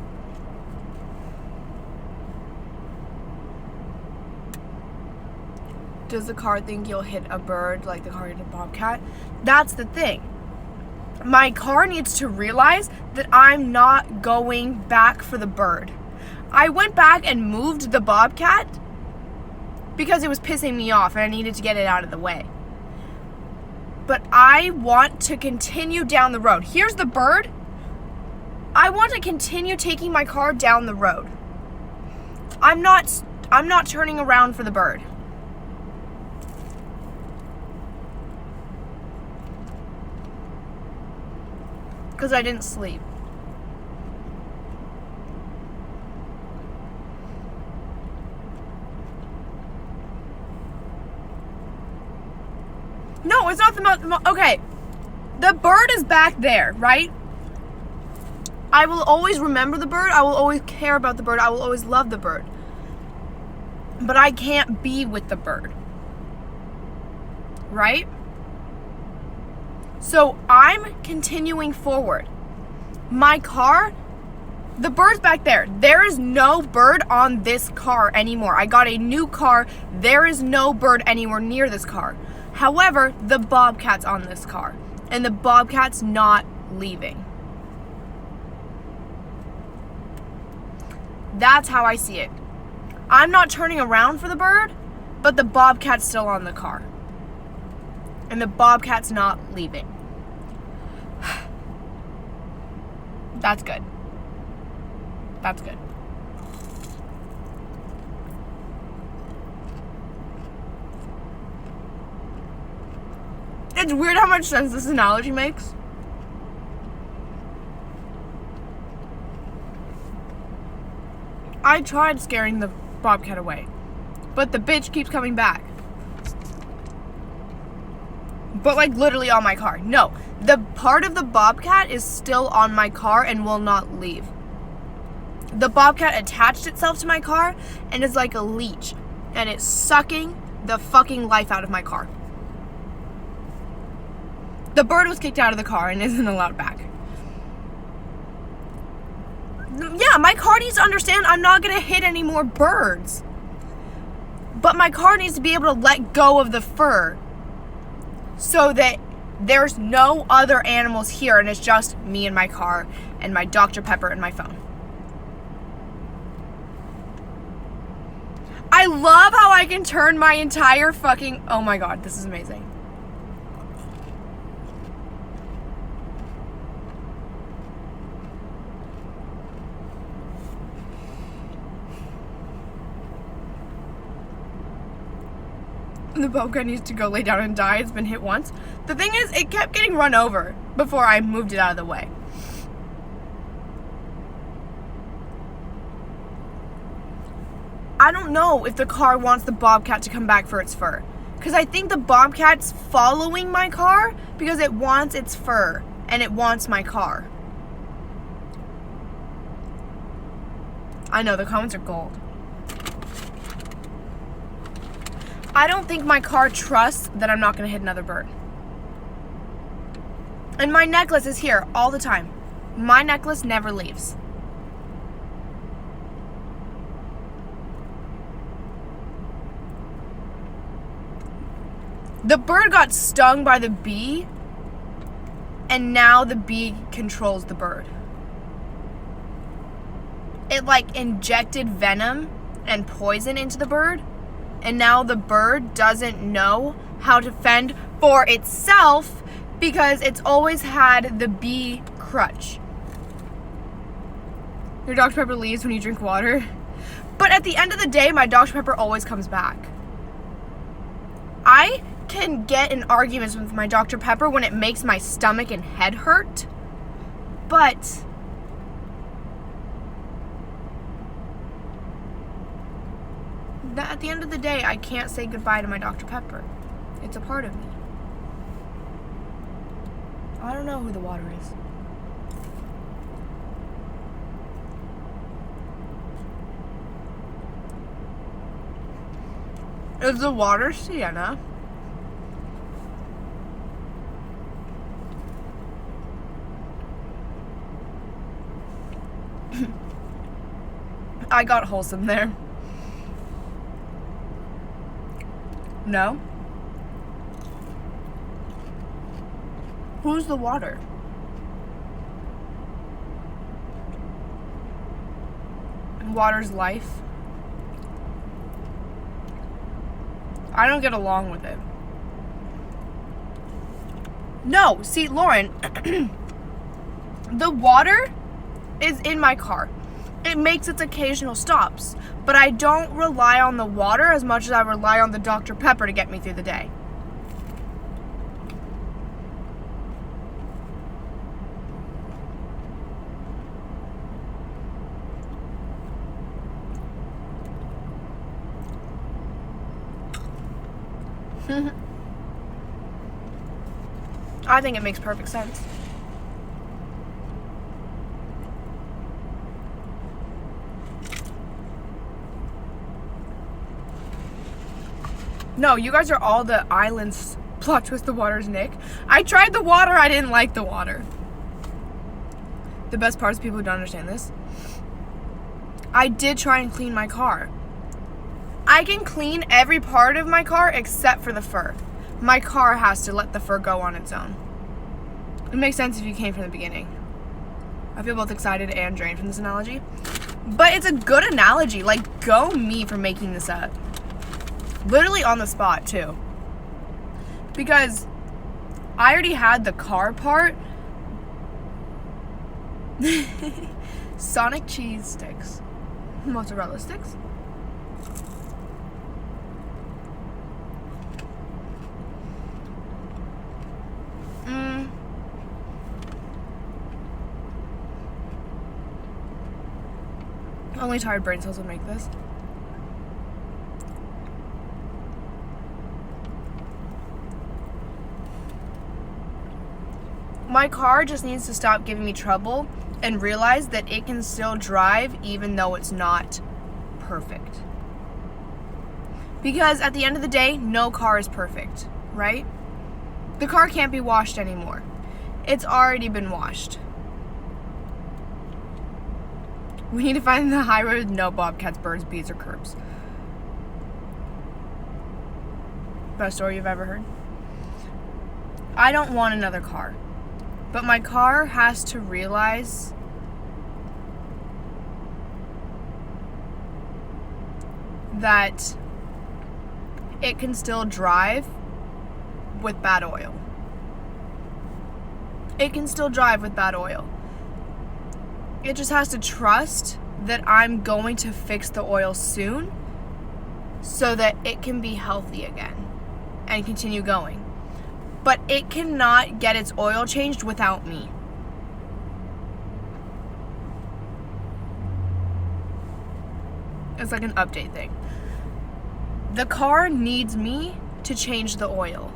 Does the car think you'll hit a bird like the car hit a bobcat? That's the thing. My car needs to realize that I'm not going back for the bird. I went back and moved the bobcat because it was pissing me off and I needed to get it out of the way. But I want to continue down the road. Here's the bird. I want to continue taking my car down the road. I'm not turning around for the bird. Because I didn't sleep. No, it's not the most. Okay. The bird is back there, right? I will always remember the bird. I will always care about the bird. I will always love the bird. But I can't be with the bird. Right? So I'm continuing forward. My car, the bird's back there. There is no bird on this car anymore. I got a new car. There is no bird anywhere near this car. However, the bobcat's on this car. And the bobcat's not leaving. That's how I see it. I'm not turning around for the bird, but the bobcat's still on the car. And the bobcat's not leaving. That's good. That's good. It's weird how much sense this analogy makes. I tried scaring the bobcat away, but the bitch keeps coming back. But like literally on my car. No, the part of the bobcat is still on my car and will not leave. The bobcat attached itself to my car and is like a leech, and it's sucking the fucking life out of my car. The bird was kicked out of the car and isn't allowed back. Yeah, my car needs to understand I'm not gonna hit any more birds. But my car needs to be able to let go of the fur so that there's no other animals here and it's just me and my car and my Dr. Pepper and my phone. I love how I can turn my entire fucking... Oh my god, this is amazing. The bobcat needs to go lay down and die. It's been hit once. The thing is, it kept getting run over before I moved it out of the way. I don't know if the car wants the bobcat to come back for its fur. Because I think the bobcat's following my car because it wants its fur and it wants my car. I know, the comments are gold. I don't think my car trusts that I'm not going to hit another bird. And my necklace is here all the time. My necklace never leaves. The bird got stung by the bee, and now the bee controls the bird. It like injected venom and poison into the bird. And now the bird doesn't know how to fend for itself because it's always had the bee crutch. Your Dr. Pepper leaves when you drink water. But at the end of the day, my Dr. Pepper always comes back. I can get in arguments with my Dr. Pepper when it makes my stomach and head hurt. But... at the end of the day, I can't say goodbye to my Dr. Pepper. It's a part of me. I don't know who the water is. Is the water Sienna? I got wholesome there. No? Who's the water? Water's life. I don't get along with it. No, see, Lauren, the water is in my car. It makes its occasional stops, but I don't rely on the water as much as I rely on the Dr. Pepper to get me through the day. I think it makes perfect sense. No, you guys are all the islands plot twist the water's Nick. I tried the water, I didn't like the water. The best part is people who don't understand this. I did try and clean my car. I can clean every part of my car except for the fur. My car has to let the fur go on its own. It makes sense if you came from the beginning. I feel both excited and drained from this analogy. But it's a good analogy. Like, go me for making this up. Literally on the spot, too. Because I already had the car part. Sonic cheese sticks. Mozzarella sticks. Only tired brain cells would make this. My car just needs to stop giving me trouble and realize that it can still drive even though it's not perfect. Because at the end of the day, no car is perfect, right? The car can't be washed anymore. It's already been washed. We need to find the highway with no bobcats, birds, bees, or curbs. Best story you've ever heard? I don't want another car. But my car has to realize that it can still drive with bad oil. It can still drive with bad oil. It just has to trust that I'm going to fix the oil soon so that it can be healthy again and continue going. But it cannot get its oil changed without me. It's like an update thing. The car needs me to change the oil.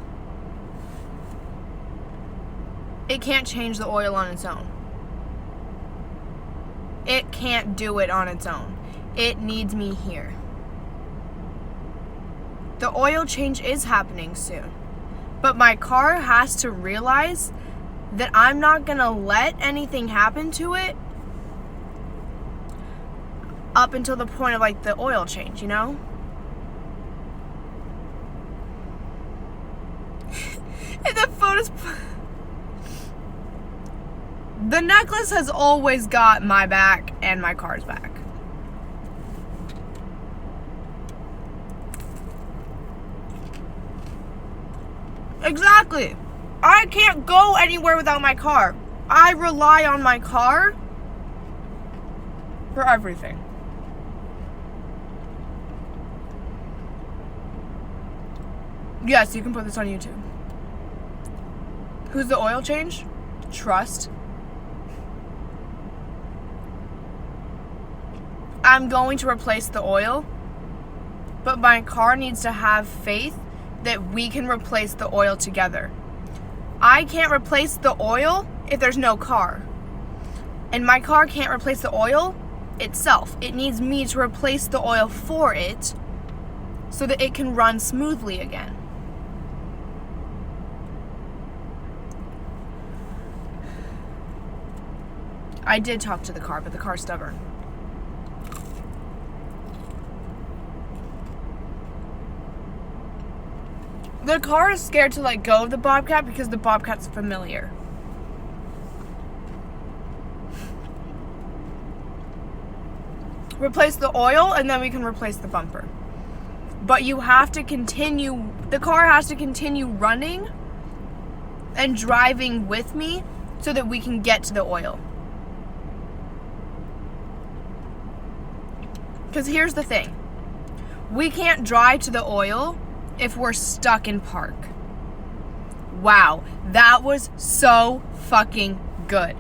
It can't change the oil on its own. It can't do it on its own. It needs me here. The oil change is happening soon. But my car has to realize that I'm not gonna let anything happen to it up until the point of like the oil change, you know? And the photos. The necklace has always got my back and my car's back. Exactly. I can't go anywhere without my car. I rely on my car for everything. Yes, you can put this on YouTube. Who's the oil change? Trust. I'm going to replace the oil, but my car needs to have faith that we can replace the oil together. I can't replace the oil if there's no car. And my car can't replace the oil itself. It needs me to replace the oil for it so that it can run smoothly again. I did talk to the car, but the car's stubborn. The car is scared to let go of the bobcat because the bobcat's familiar. Replace the oil and then we can replace the bumper. But you have to continue, the car has to continue running and driving with me so that we can get to the oil. Because here's the thing. We can't drive to the oil if we're stuck in park. Wow, that was so fucking good.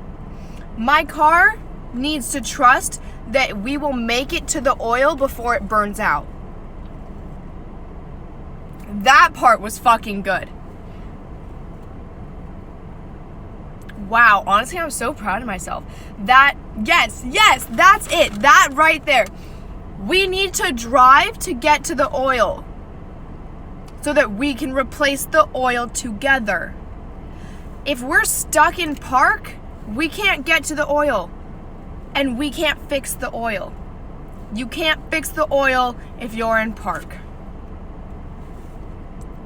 My car needs to trust that we will make it to the oil before it burns out. That part was fucking good. Wow, honestly, I'm so proud of myself. Yes, that's it. That right there. We need to drive to get to the oil so that we can replace the oil together. If we're stuck in park, we can't get to the oil and we can't fix the oil. You can't fix the oil if you're in park.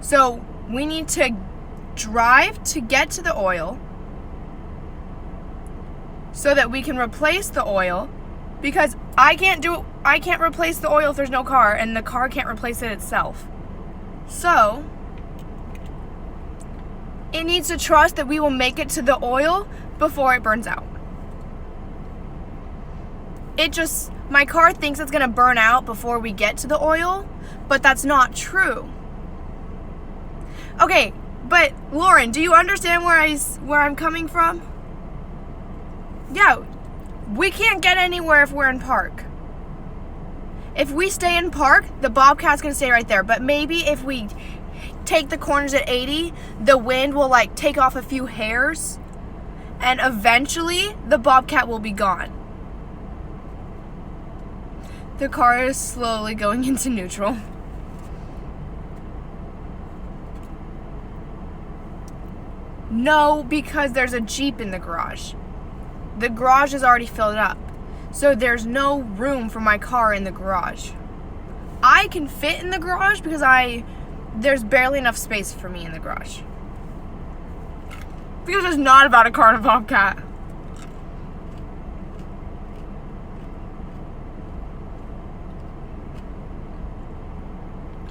So we need to drive to get to the oil so that we can replace the oil, because I can't replace the oil if there's no car, and the car can't replace it itself. So it needs to trust that we will make it to the oil before it burns out. My car thinks it's gonna burn out before we get to the oil, but that's not true. Okay, but Lauren, do you understand where I'm coming from? Yeah, we can't get anywhere if we're in park. If we stay in park, the bobcat's gonna stay right there. But maybe if we take the corners at 80, the wind will like take off a few hairs, and eventually the bobcat will be gone. The car is slowly going into neutral. No, because there's a Jeep in the garage. The garage is already filled up. So there's no room for my car in the garage. I can fit in the garage because there's barely enough space for me in the garage. Because it's not about a car and a Bobcat.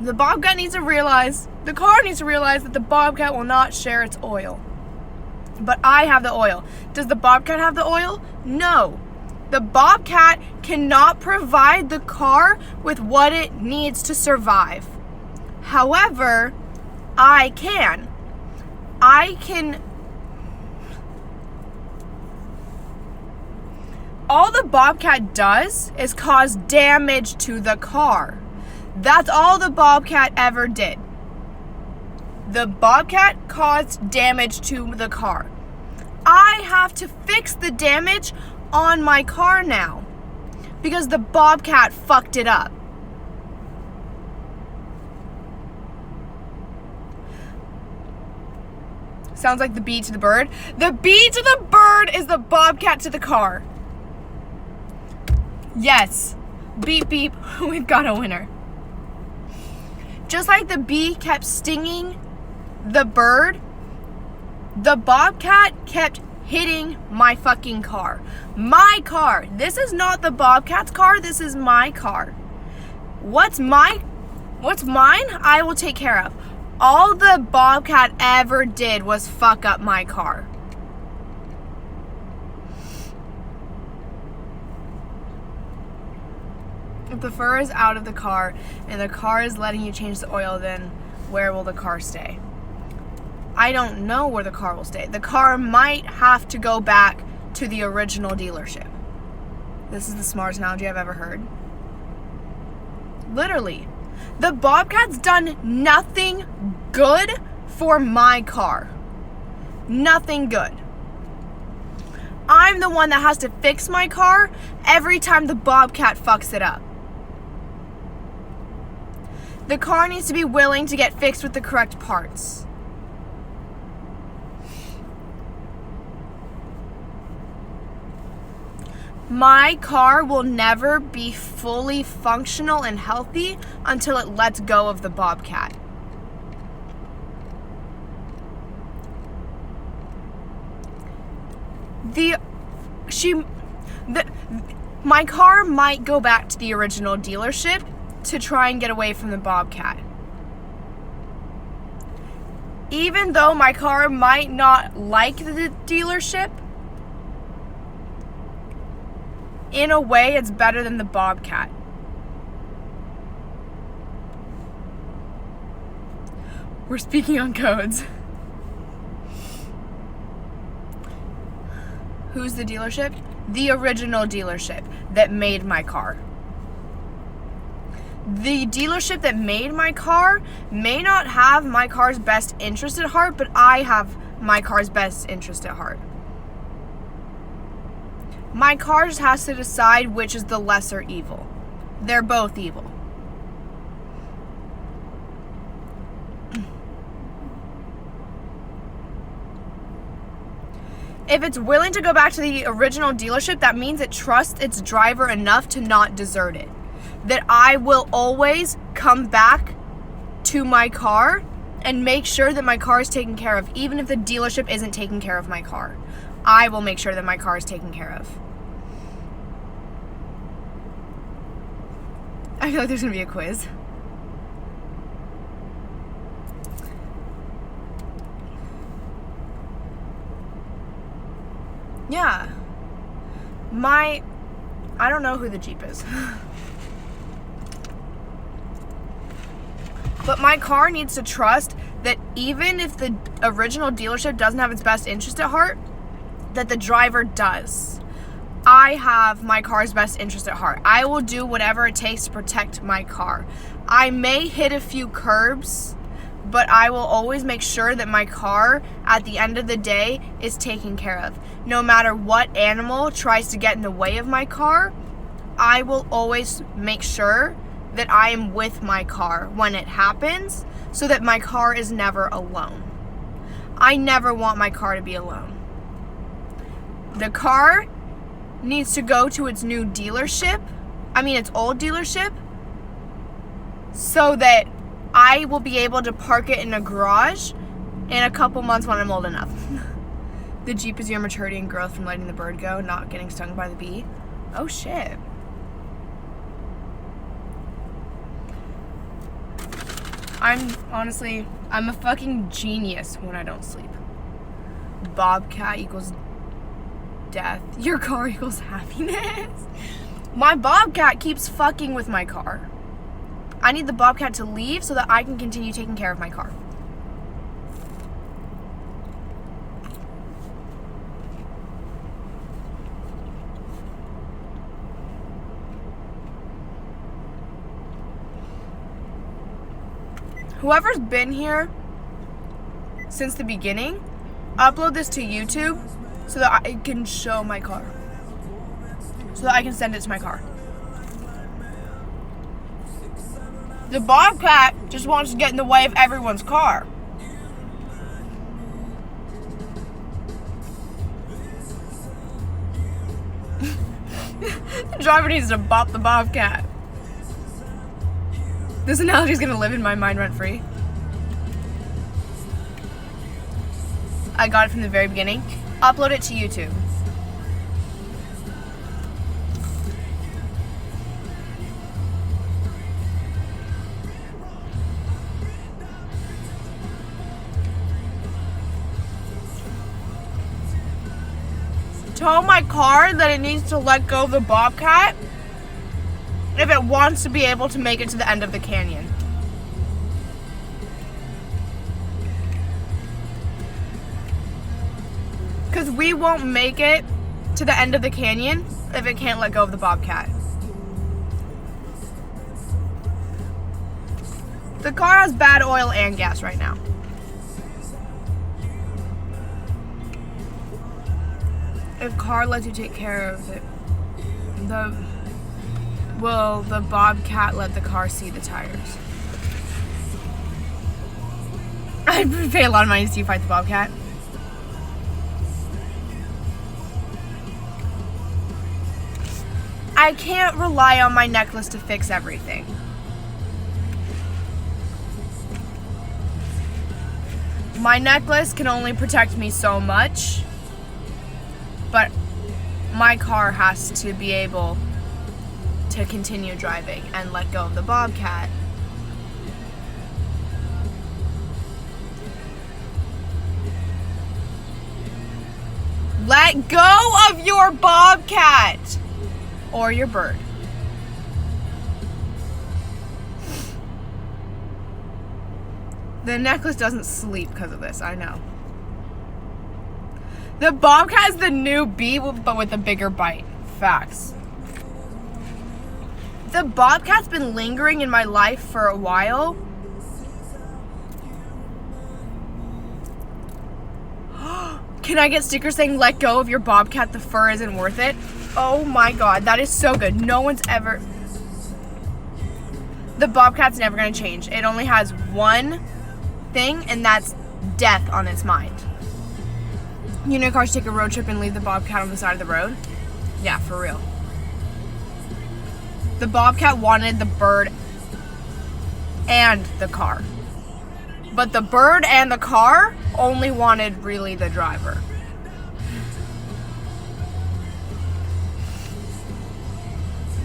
The Bobcat needs to realize, the car needs to realize that the Bobcat will not share its oil. But I have the oil. Does the Bobcat have the oil? No. The Bobcat cannot provide the car with what it needs to survive. However, I can. All the Bobcat does is cause damage to the car. That's all the Bobcat ever did. The Bobcat caused damage to the car. I have to fix the damage on my car now because the Bobcat fucked it up. Sounds like the bee to the bird. The bee to the bird is the Bobcat to the car. Yes. Beep beep. We've got a winner. Just like the bee kept stinging the bird, the Bobcat kept hitting my fucking car. My car. This is not the Bobcat's car. This is my car. What's mine, I will take care of. All the Bobcat ever did was fuck up my car. If the fur is out of the car and the car is letting you change the oil, then where will the car stay? I don't know where the car will stay. The car might have to go back to the original dealership. This is the smartest analogy I've ever heard. Literally. The Bobcat's done nothing good for my car. Nothing good. I'm the one that has to fix my car every time the Bobcat fucks it up. The car needs to be willing to get fixed with the correct parts. My car will never be fully functional and healthy until it lets go of the Bobcat. My car might go back to the original dealership to try and get away from the Bobcat. Even though my car might not like the dealership, in a way it's better than the Bobcat. We're speaking on codes. Who's the dealership? The original dealership that made my car. The dealership that made my car may not have my car's best interest at heart, but I have my car's best interest at heart. My car just has to decide which is the lesser evil. They're both evil. If it's willing to go back to the original dealership, that means it trusts its driver enough to not desert it. That I will always come back to my car and make sure that my car is taken care of, even if the dealership isn't taking care of my car. I will make sure that my car is taken care of. I feel like there's gonna be a quiz. Yeah. I don't know who the Jeep is. But my car needs to trust that even if the original dealership doesn't have its best interest at heart, that the driver does. I have my car's best interest at heart. I will do whatever it takes to protect my car. I may hit a few curbs, but I will always make sure that my car, at the end of the day, is taken care of. No matter what animal tries to get in the way of my car, I will always make sure that I am with my car when it happens, so that my car is never alone. I never want my car to be alone. The car needs to go to its new dealership. Its old dealership. So that I will be able to park it in a garage in a couple months when I'm old enough. The Jeep is your maturity and growth from letting the bird go, not getting stung by the bee. Oh shit. I'm a fucking genius when I don't sleep. Bobcat equals death. Your car equals happiness. My Bobcat keeps fucking with my car. I need the Bobcat to leave so that I can continue taking care of my car. Whoever's been here since the beginning, upload this to YouTube so that I can show my car. So that I can send it to my car. The Bobcat just wants to get in the way of everyone's car. The driver needs to bop the Bobcat. This analogy is gonna live in my mind rent free. I got it from the very beginning. Upload it to YouTube. Tell my car that it needs to let go of the Bobcat if it wants to be able to make it to the end of the canyon. Because we won't make it to the end of the canyon if it can't let go of the Bobcat. The car has bad oil and gas right now. If car lets you take care of it, will the Bobcat let the car see the tires? I pay a lot of money to see you fight the Bobcat. I can't rely on my necklace to fix everything. My necklace can only protect me so much, but my car has to be able to continue driving and let go of the Bobcat. Let go of your Bobcat or your bird. The necklace doesn't sleep because of this, I know. The Bobcat is the new bee, but with a bigger bite. Facts. The Bobcat's been lingering in my life for a while. Can I get stickers saying, let go of your Bobcat, the fur isn't worth it? Oh my god, that is so good. No one's ever... The Bobcat's never gonna change. It only has one thing, and that's death on its mind. You know, cars take a road trip and leave the Bobcat on the side of the road? Yeah, for real. The Bobcat wanted the bird and the car. But the bird and the car only wanted really the driver.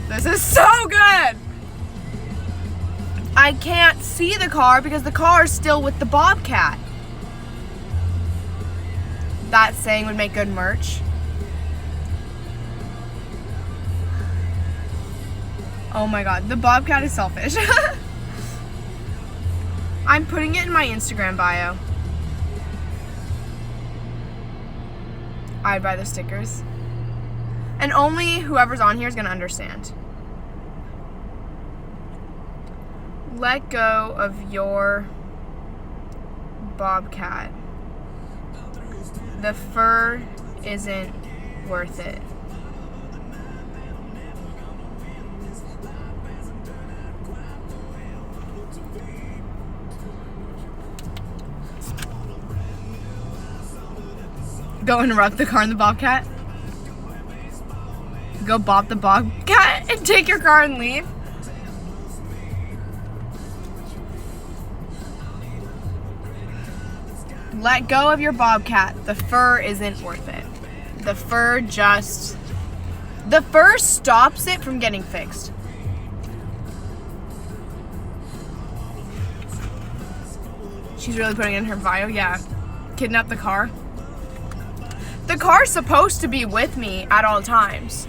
This is so good! I can't see the car because the car is still with the Bobcat. That saying would make good merch. Oh my god, the Bobcat is selfish. I'm putting it in my Instagram bio. I buy the stickers. And only whoever's on here is gonna understand. Let go of your Bobcat. The fur isn't worth it. Go interrupt the car and the Bobcat. Go bop the Bobcat and take your car and leave? Let go of your Bobcat. The fur isn't worth it. The fur stops it from getting fixed. She's really putting it in her bio, yeah. Kidnap the car. The car's supposed to be with me at all times.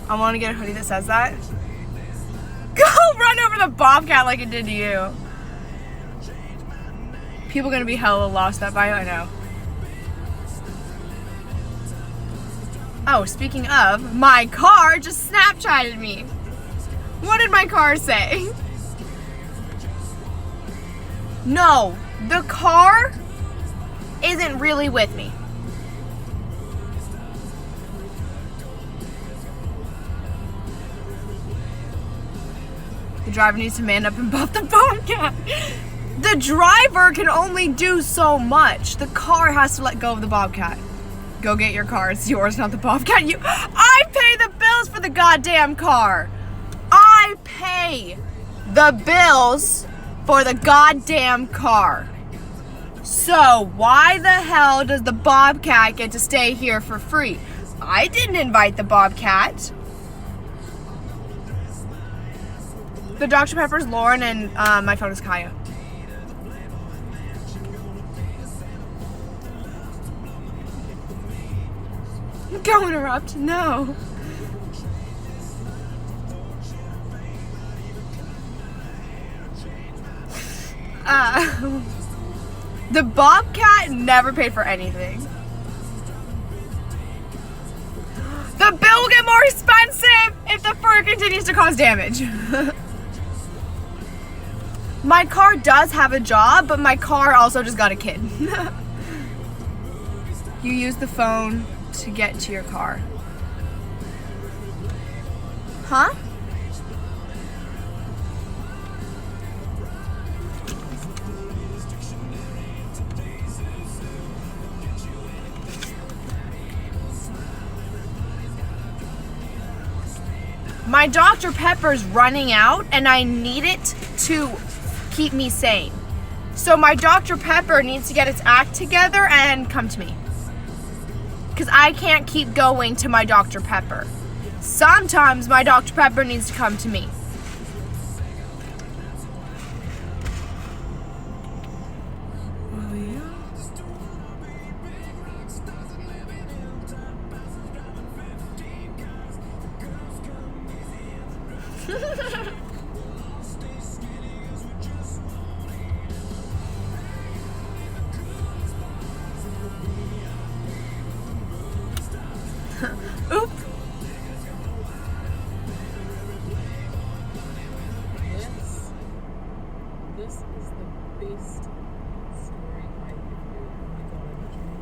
I want to get a hoodie that says that. Go run over the Bobcat like it did to you. People gonna be hella lost that bio, I know. Oh, speaking of, my car just Snapchatted me. What did my car say? No, the car isn't really with me. The driver needs to man up and buff the Bobcat. The driver can only do so much. The car has to let go of the Bobcat. Go get your car. It's yours, not the Bobcat. I pay the bills for the goddamn car. I pay the bills for the goddamn car. So why the hell does the Bobcat get to stay here for free? I didn't invite the Bobcat. The Dr. Pepper's Lauren and my phone is Kaya. Go interrupt. No. The Bobcat never paid for anything. The bill will get more expensive if the fur continues to cause damage. My car does have a job, but my car also just got a kid. You use the phone to get to your car. Huh? My Dr. Pepper's running out and I need it to keep me sane. So my Dr. Pepper needs to get its act together and come to me. Because I can't keep going to my Dr. Pepper. Sometimes my Dr. Pepper needs to come to me. Oop. This is the best story I've heard. Oh my god, I'm trying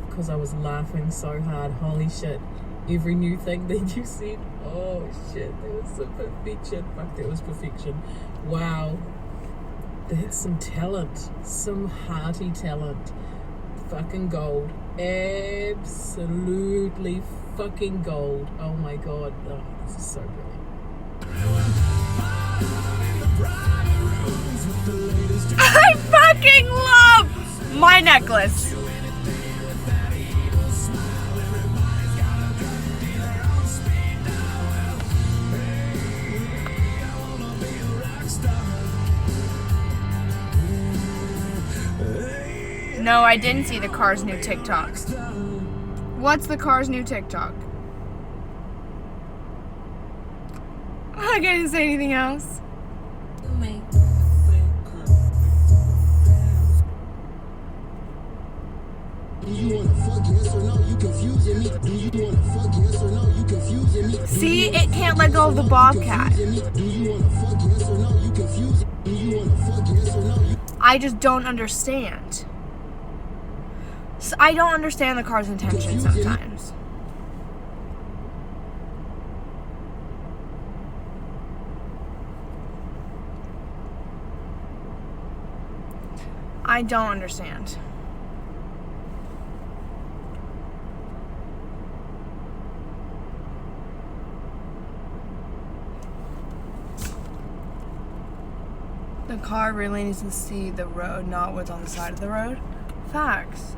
to because I was laughing so hard. Holy shit. Every new thing that you said. Oh shit, that was some perfection. Fuck, that was perfection. Wow. That's some talent. Some hearty talent. Fucking gold. Absolutely fucking gold. Oh my god. Oh, this is so brilliant. I fucking love my necklace. No, I didn't see the car's new TikTok. What's the car's new TikTok? I can't say anything else. See, it can't let go of the Bobcat. I just don't understand. I don't understand the car's intention sometimes. I don't understand. The car really needs to see the road, not what's on the side of the road. Facts.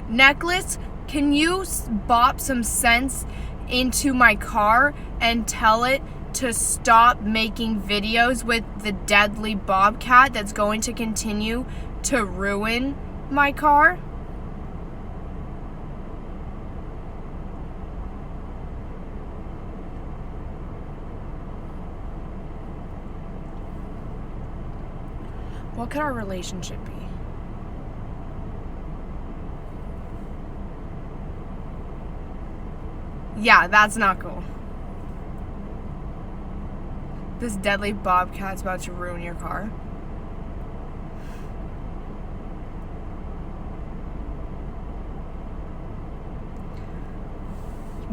Necklace, can you bop some sense into my car and tell it to stop making videos with the deadly bobcat that's going to continue to ruin my car? What could our relationship be? Yeah, that's not cool. This deadly bobcat's about to ruin your car.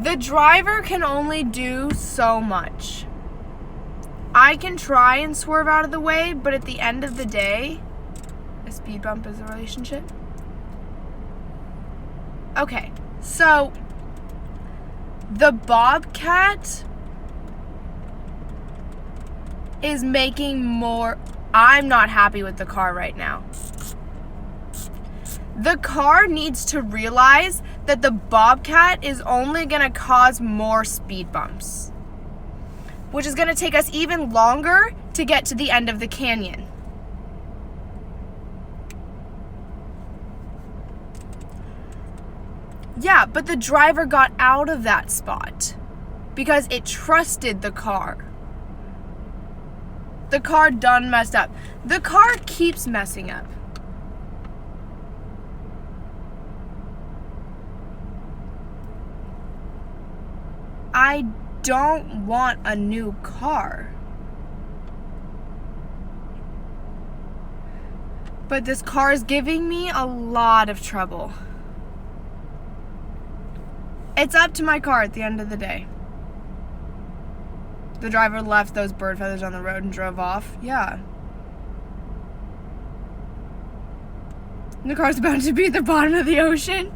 The driver can only do so much. I can try and swerve out of the way, but at the end of the day, a speed bump is a relationship. Okay, so the bobcat is making more. I'm not happy with the car right now. The car needs to realize that the bobcat is only going to cause more speed bumps, which is going to take us even longer to get to the end of the canyon. Yeah, but the driver got out of that spot because it trusted the car. The car done messed up. The car keeps messing up. I don't want a new car. But this car is giving me a lot of trouble. It's up to my car at the end of the day. The driver left those bird feathers on the road and drove off. Yeah. And the car's about to be at the bottom of the ocean.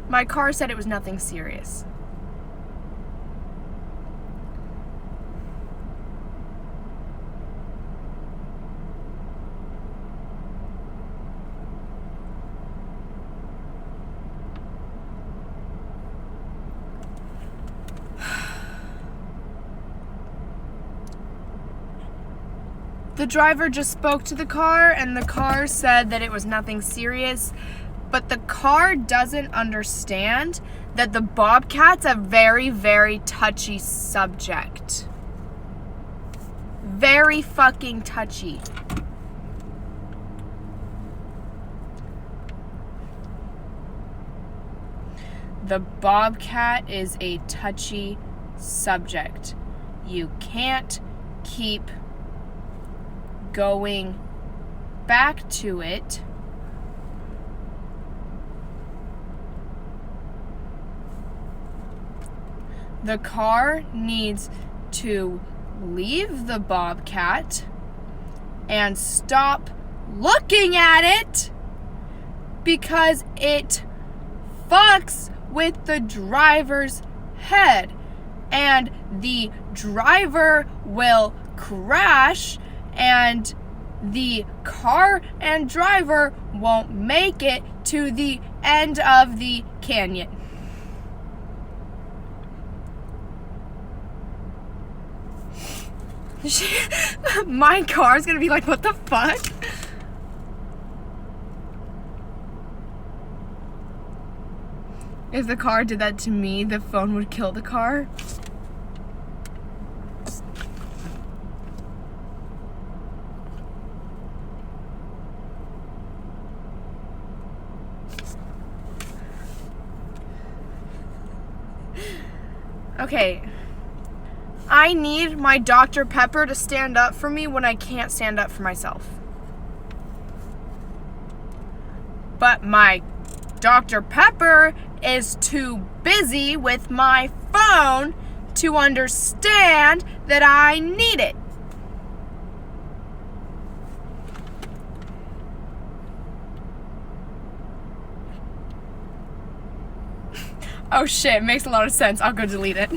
My car said it was nothing serious. The driver just spoke to the car, and the car said that it was nothing serious, but the car doesn't understand that the bobcat's a very, very touchy subject. Very fucking touchy. The bobcat is a touchy subject. You can't keep going back to it. The car needs to leave the bobcat and stop looking at it because it fucks with the driver's head, and the driver will crash, and the car and driver won't make it to the end of the canyon. My car's gonna be like, what the fuck? If the car did that to me, the phone would kill the car. Okay. I need my Dr. Pepper to stand up for me when I can't stand up for myself. But my Dr. Pepper is too busy with my phone to understand that I need it. Oh shit, makes a lot of sense. I'll go delete it.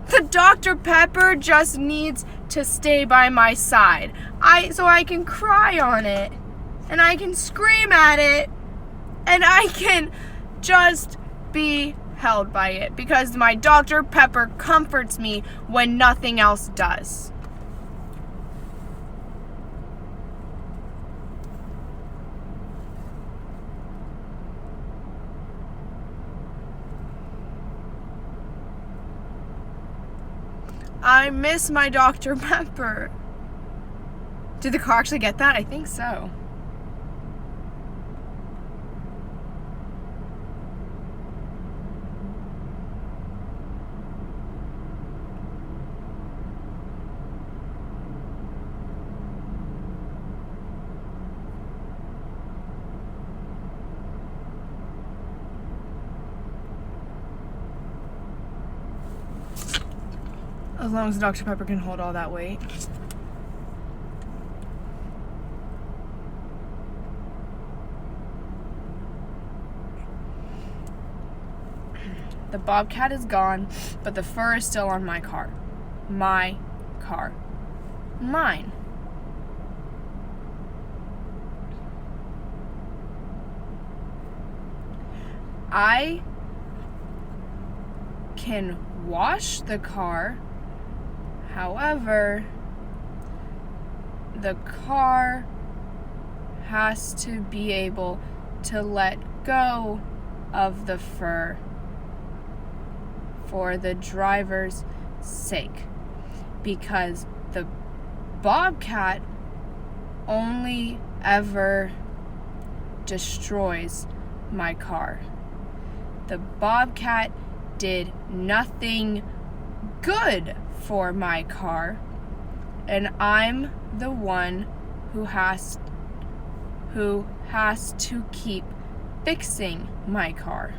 The Dr. Pepper just needs to stay by my side. So I can cry on it. And I can scream at it. And I can just be held by it. Because my Dr. Pepper comforts me when nothing else does. I miss my Dr. Pepper. Did the car actually get that? I think so. As long as Dr. Pepper can hold all that weight. The Bobcat is gone, but the fur is still on my car. My car. Mine. I can wash the car. However, the car has to be able to let go of the fur for the driver's sake, because the Bobcat only ever destroys my car. The Bobcat did nothing good for my car, and I'm the one who has to keep fixing my car.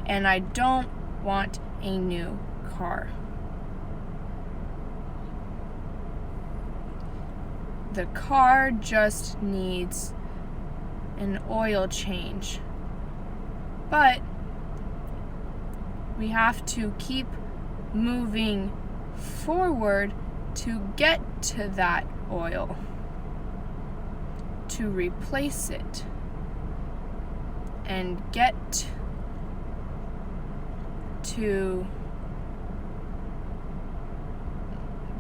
And I don't want a new car. The car just needs an oil change. But we have to keep moving forward to get to that oil, to replace it and get to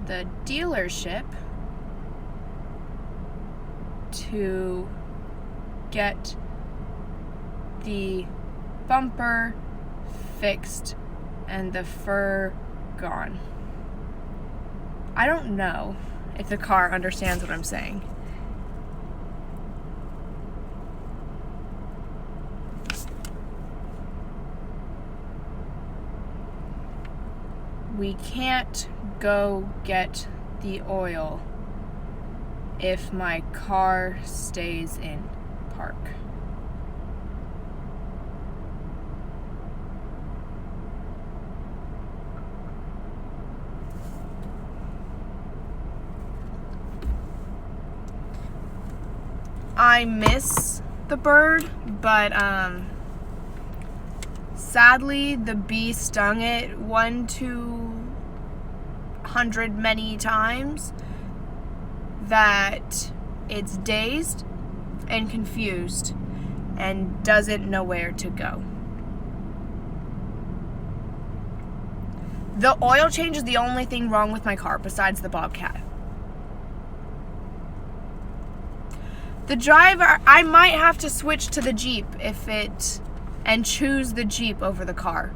the dealership to get the bumper fixed and the fur gone. I don't know if the car understands what I'm saying. We can't go get the oil if my car stays in park. I miss the bird, but sadly the bee stung it 100 many times that it's dazed and confused and doesn't know where to go. The oil change is the only thing wrong with my car besides the Bobcat. The driver, I might have to switch to the Jeep and choose the Jeep over the car.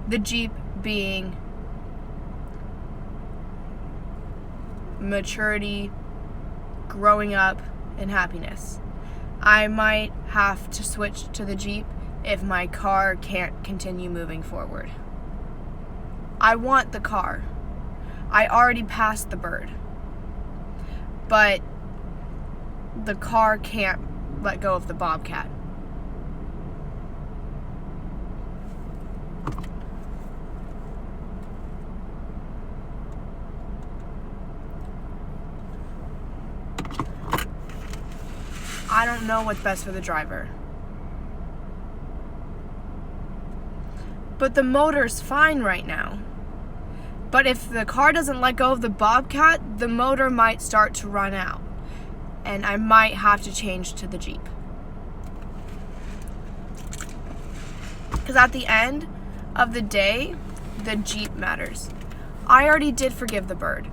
The Jeep being maturity, growing up, and happiness. I might have to switch to the Jeep if my car can't continue moving forward. I want the car. I already passed the bird. But the car can't let go of the Bobcat. I don't know what's best for the driver. But the motor's fine right now. But if the car doesn't let go of the Bobcat, the motor might start to run out. And I might have to change to the Jeep. Because at the end of the day, the Jeep matters. I already did forgive the Bird.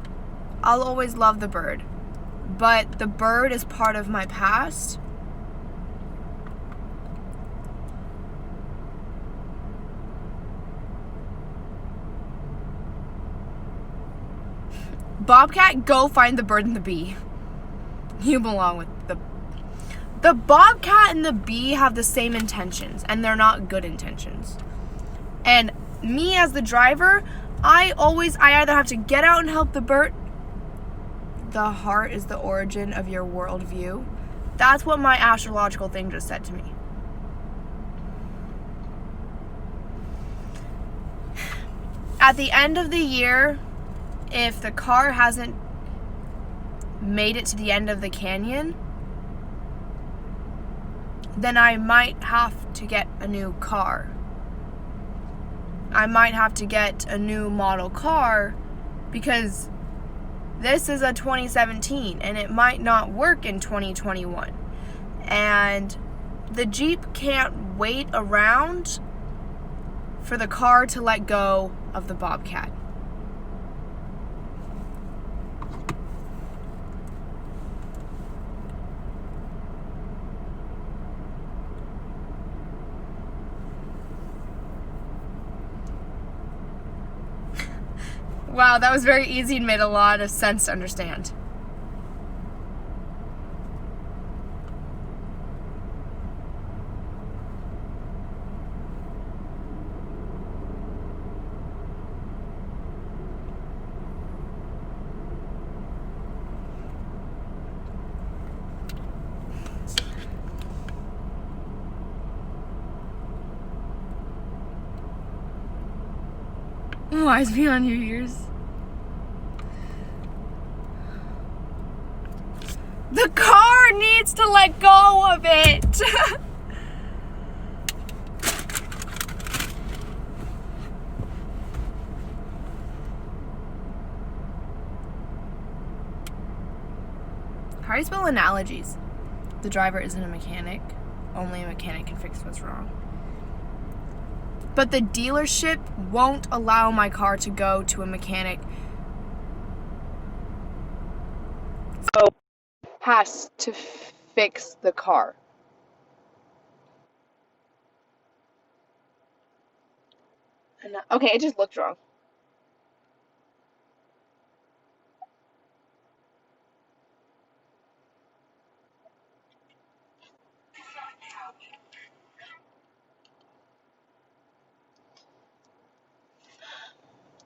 I'll always love the Bird. But the Bird is part of my past. Bobcat, go find the Bird and the Bee. You belong with the Bobcat and the Bee have the same intentions, and they're not good intentions. And me as the driver, I either have to get out and help the Bird. The heart is the origin of your worldview. That's what my astrological thing just said to me. At the end of the year, if the car hasn't made it to the end of the canyon, then I might have to get a new car. I might have to get a new model car because this is a 2017 and it might not work in 2021. And the Jeep can't wait around for the car to let go of the Bobcat. Wow, that was very easy and made a lot of sense to understand. Wise beyond your years. The car needs to let go of it. How do you spell analogies? The driver isn't a mechanic. Only a mechanic can fix what's wrong. But the dealership won't allow my car to go to a mechanic. So has to fix the car. Okay, it just looked wrong.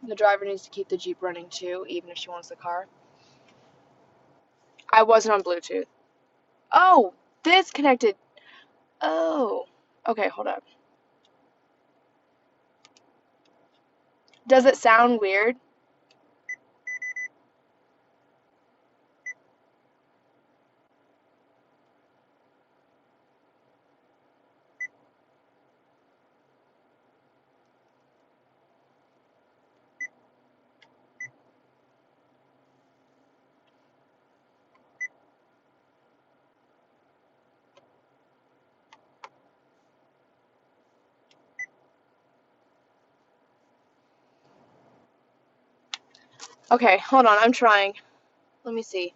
The driver needs to keep the Jeep running too, even if she wants the car. I wasn't on Bluetooth. Oh, this connected. Oh. Okay, hold up. Does it sound weird? Okay, hold on, I'm trying. Let me see.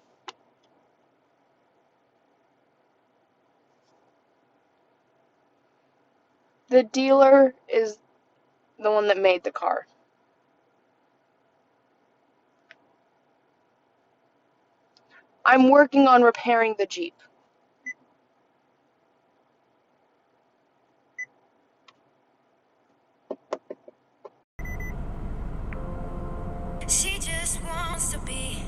The dealer is the one that made the car. I'm working on repairing the Jeep. She just wants to be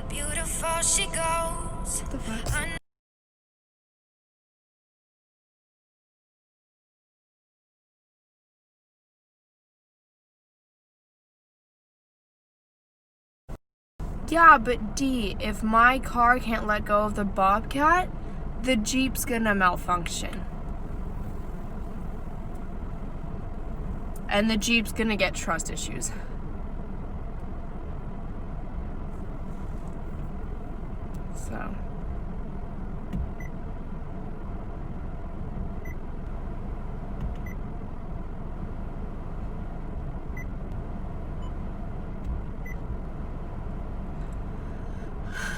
beautiful. She goes. What the fuck? Yeah, but D, if my car can't let go of the Bobcat, the Jeep's gonna malfunction. And the Jeep's gonna get trust issues. So.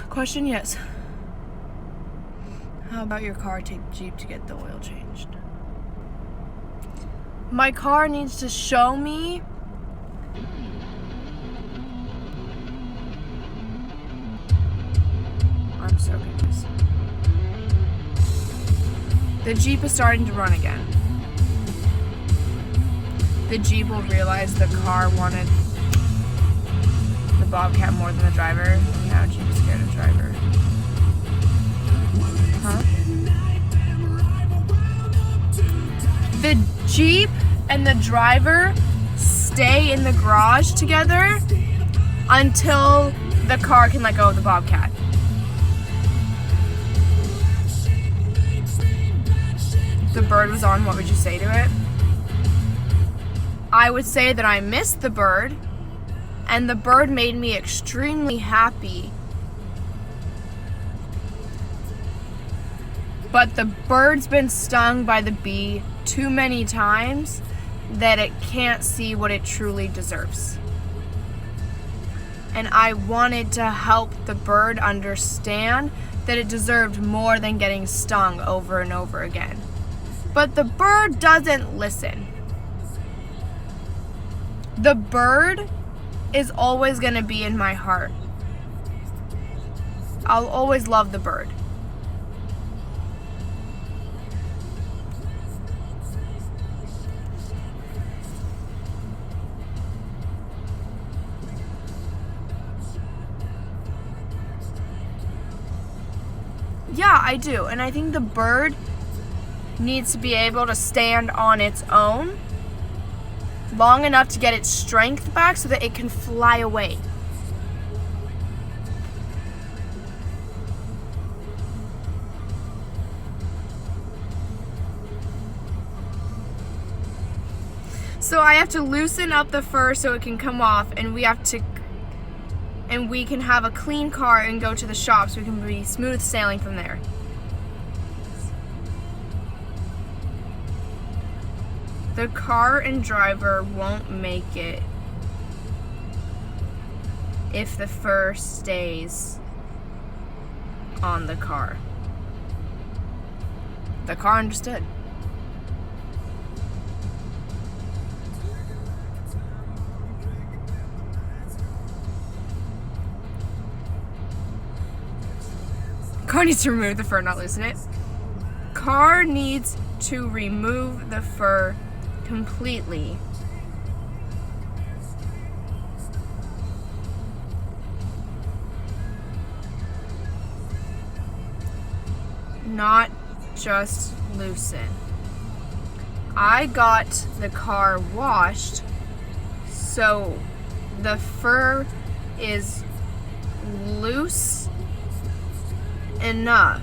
Question, yes. How about your car? Take the Jeep to get the oil changed. My car needs to show me I'm so confused. The Jeep is starting to run again. The Jeep will realize the car wanted the Bobcat more than the driver. Now Jeep is scared of driver. Huh? The Jeep and the driver stay in the garage together until the car can let go of the Bobcat. If the bird was on, what would you say to it? I would say that I missed the bird, and the bird made me extremely happy. But the bird's been stung by the bee too many times that it can't see what it truly deserves. And I wanted to help the bird understand that it deserved more than getting stung over and over again. But the bird doesn't listen. The bird is always going to be in my heart. I'll always love the bird. Yeah, I do. And I think the bird needs to be able to stand on its own long enough to get its strength back so that it can fly away. So I have to loosen up the fur so it can come off, and we can have a clean car and go to the shop so we can be smooth sailing from there. The car and driver won't make it if the fur stays on the car. The car understood. Car needs to remove the fur, not loosen it. Car needs to remove the fur completely. Not just loosen. I got the car washed, so the fur is loose enough.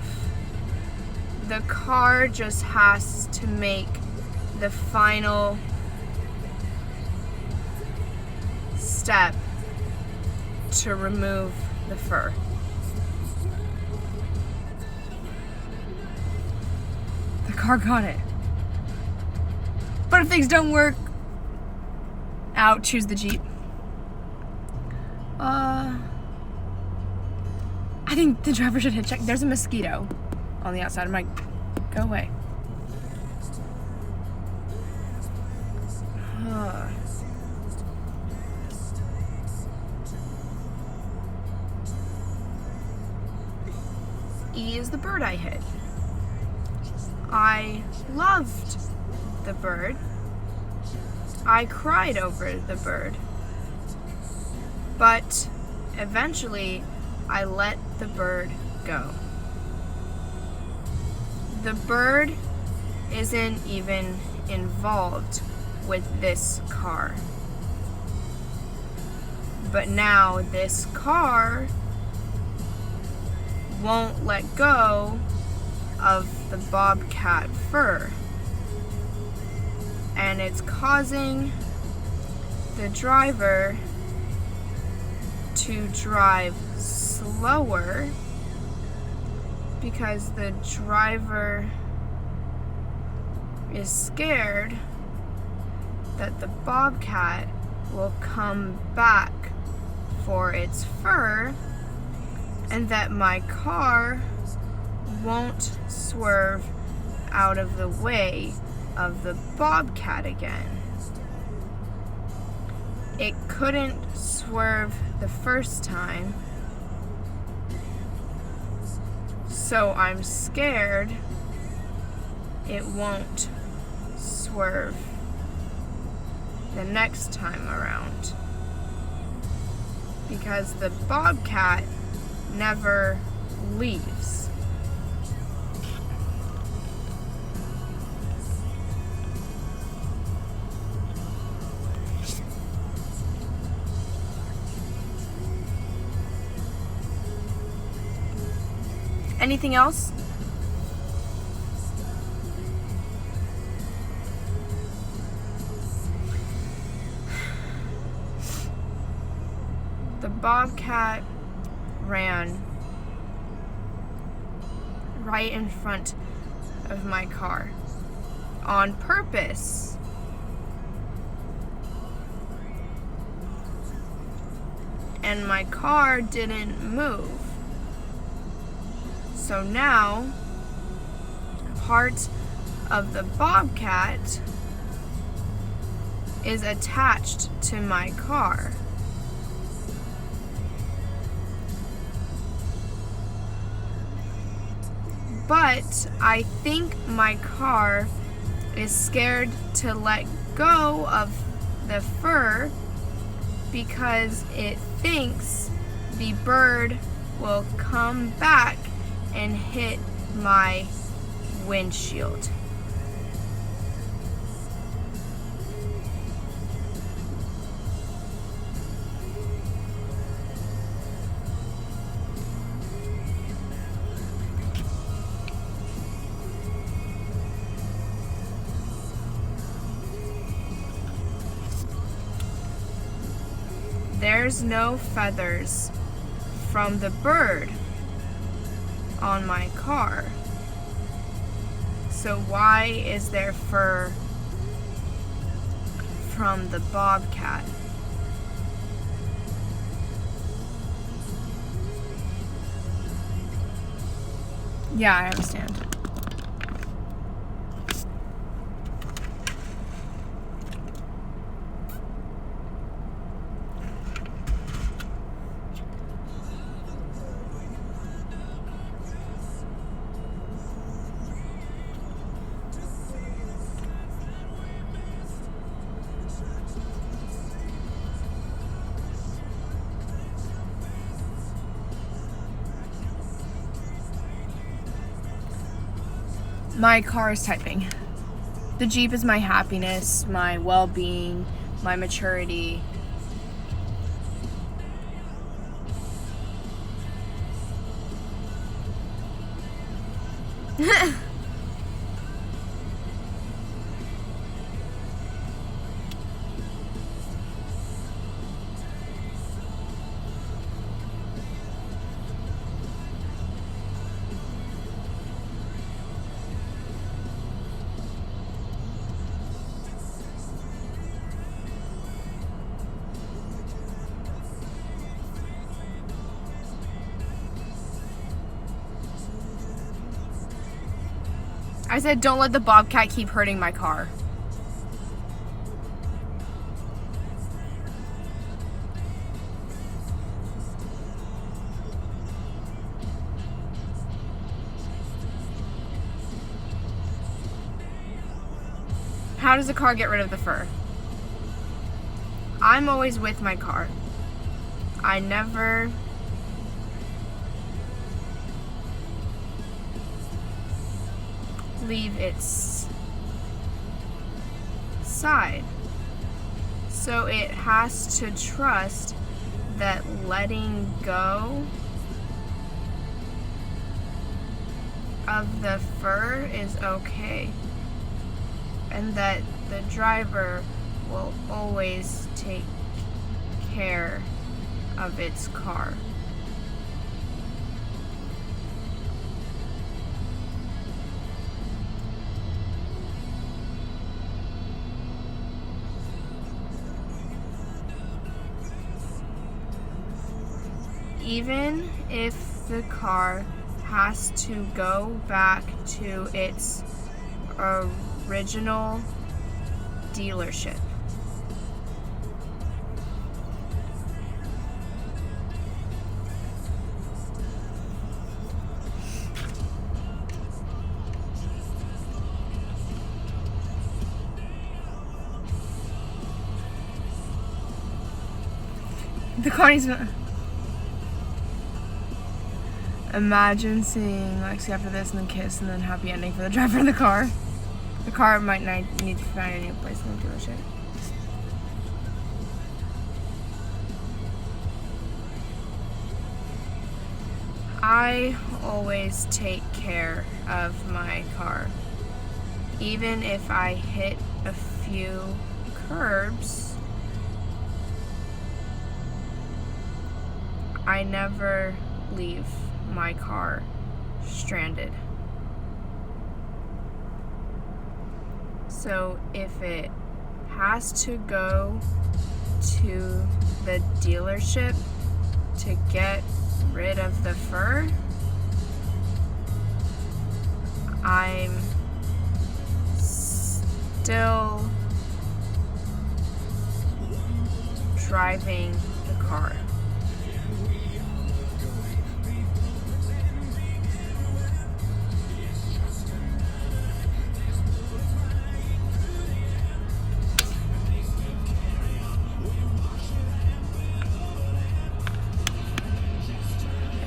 The car just has to make the final step to remove the fur. The car got it. But if things don't work out, choose the Jeep. I think the driver should hit check. There's a mosquito on the outside. I'm like, go away. E is the bird I hit. I loved the bird. I cried over the bird. But eventually, I let the bird go. The bird isn't even involved with this car. But now this car won't let go of the bobcat fur. And it's causing the driver to drive slower because the driver is scared that the bobcat will come back for its fur and that my car won't swerve out of the way of the bobcat again. It couldn't swerve the first time, so I'm scared it won't swerve the next time around because the bobcat never leaves. Anything else? The bobcat ran right in front of my car on purpose. And my car didn't move. So now, part of the bobcat is attached to my car. But I think my car is scared to let go of the fur because it thinks the bird will come back and hit my windshield. There's no feathers from the bird on my car. So why is there fur from the bobcat? Yeah, I understand. My car is typing. The Jeep is my happiness, my well-being, my maturity. I said, don't let the bobcat keep hurting my car. How does a car get rid of the fur? I'm always with my car. I never leave its side. So it has to trust that letting go of the fur is okay, and that the driver will always take care of its car. Even if the car has to go back to its original dealership. The car needs to... Imagine seeing Lexi after this and then kiss and then happy ending for the driver in the car. The car might need to find a new place in the dealership. I always take care of my car. Even if I hit a few curbs, I never leave my car stranded. So if it has to go to the dealership to get rid of the fur, I'm still driving the car.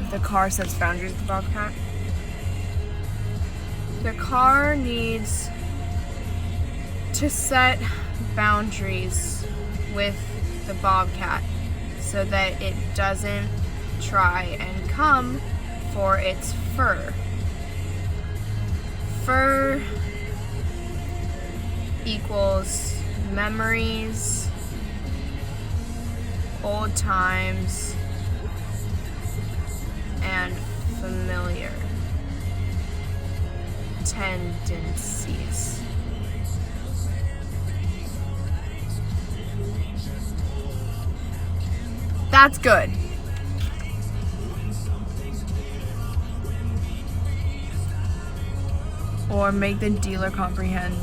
The car sets boundaries with the Bobcat. The car needs to set boundaries with the Bobcat so that it doesn't try and come for its fur. Fur equals memories, old times, and familiar tendencies. That's good. Or make the dealer comprehend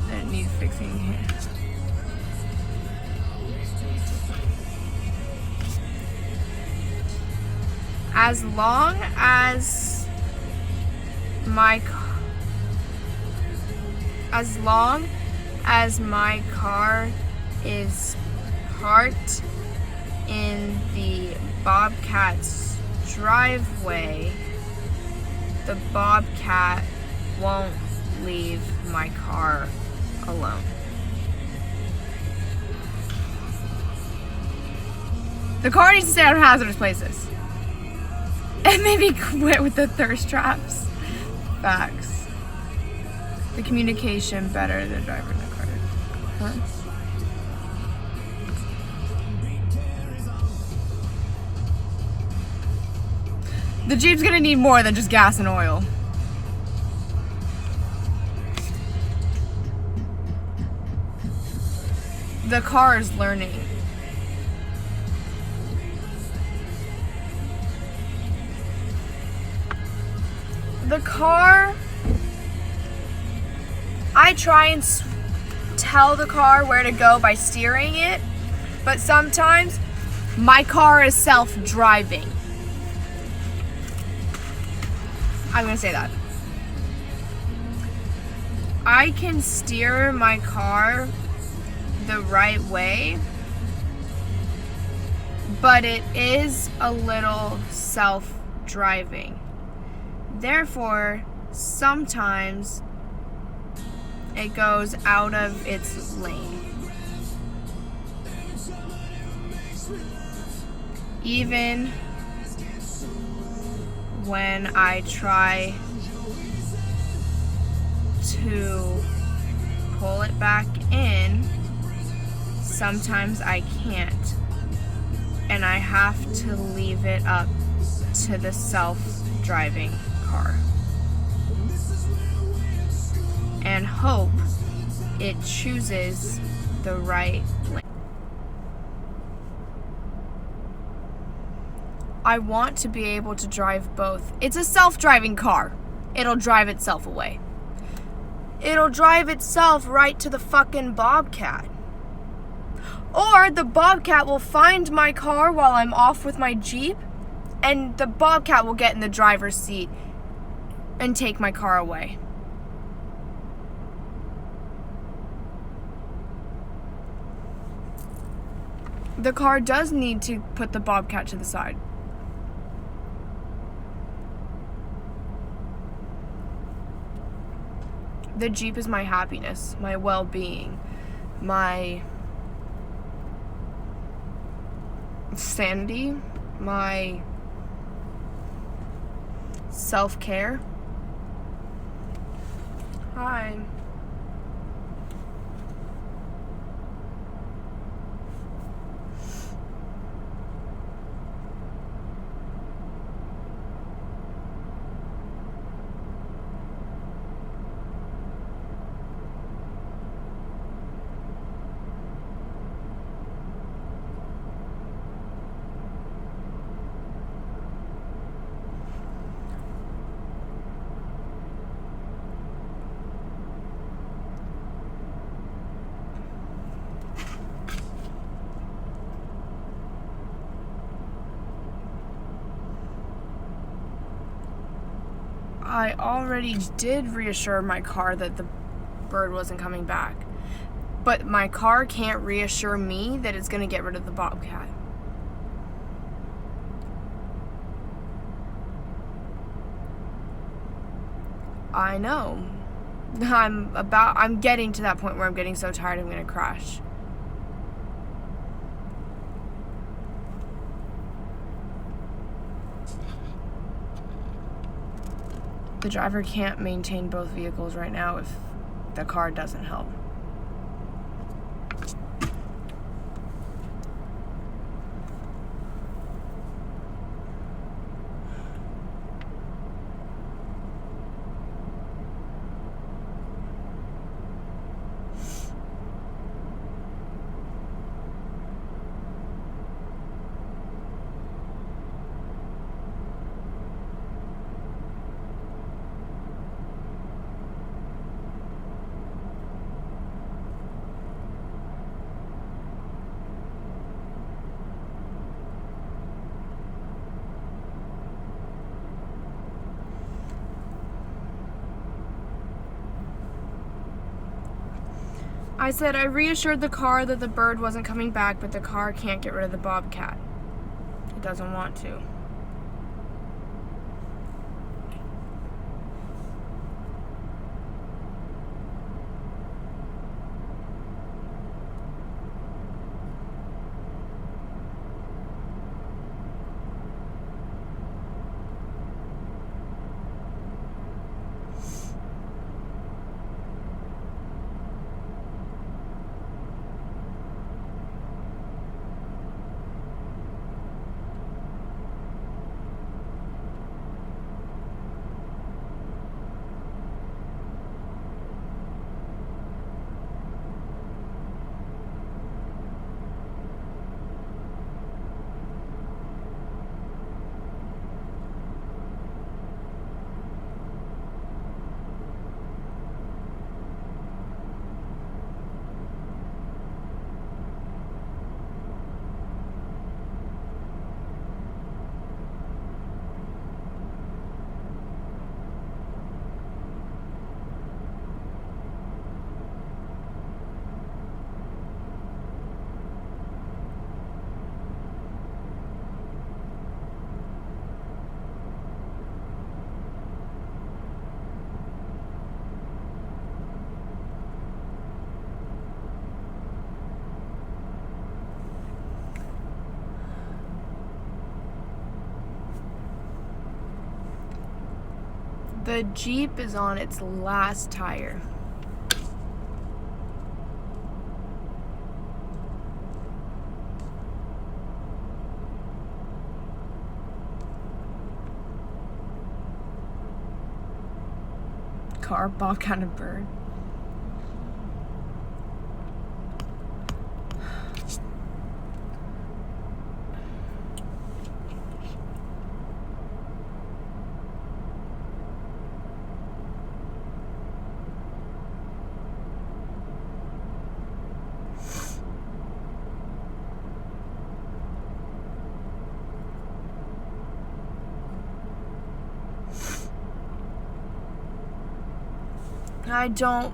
that it needs fixing here. As long as my car is parked in the Bobcat's driveway, the Bobcat won't leave my car alone. The car needs to stay out of hazardous places. And maybe quit with the thirst traps. Facts. The communication better than driver in the car. Huh? The Jeep's gonna need more than just gas and oil. The car is learning. The car, I try and tell the car where to go by steering it, but sometimes my car is self-driving. I'm gonna say that. I can steer my car the right way, but it is a little self-driving. Therefore, sometimes it goes out of its lane. Even when I try to pull it back in. Sometimes I can't. And I have to leave it up to the self-driving car. And hope it chooses the right lane. I want to be able to drive both. It's a self-driving car. It'll drive itself away. It'll drive itself right to the fucking Bobcat. Or the Bobcat will find my car while I'm off with my Jeep, and the Bobcat will get in the driver's seat and take my car away. The car does need to put the Bobcat to the side. The Jeep is my happiness, my well-being, my sanity, my self-care. Hi. I already did reassure my car that the bird wasn't coming back. But my car can't reassure me that it's going to get rid of the Bobcat. I know. I'm getting to that point where I'm getting so tired I'm going to crash. The driver can't maintain both vehicles right now if the car doesn't help. I said I reassured the car that the bird wasn't coming back, but the car can't get rid of the Bobcat. It doesn't want to. The Jeep is on its last tire. Car, bobcat, and bird. I don't.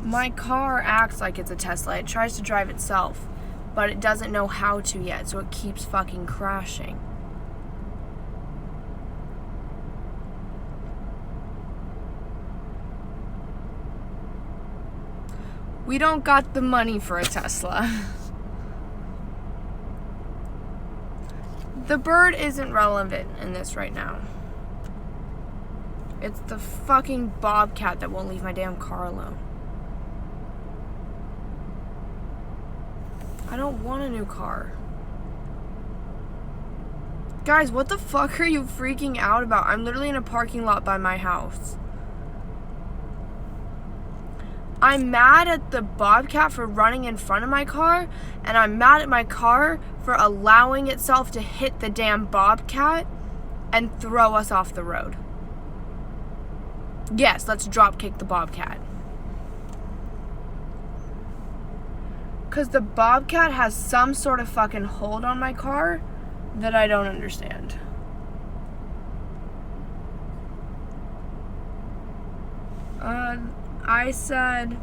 My car acts like it's a Tesla. It tries to drive itself, but it doesn't know how to yet, so it keeps fucking crashing. We don't got the money for a Tesla. The bird isn't relevant in this right now. It's the fucking bobcat that won't leave my damn car alone. I don't want a new car. Guys, what the fuck are you freaking out about? I'm literally in a parking lot by my house. I'm mad at the bobcat for running in front of my car, and I'm mad at my car for allowing itself to hit the damn bobcat and throw us off the road. Yes, let's drop kick the bobcat. Because the bobcat has some sort of fucking hold on my car that I don't understand. I said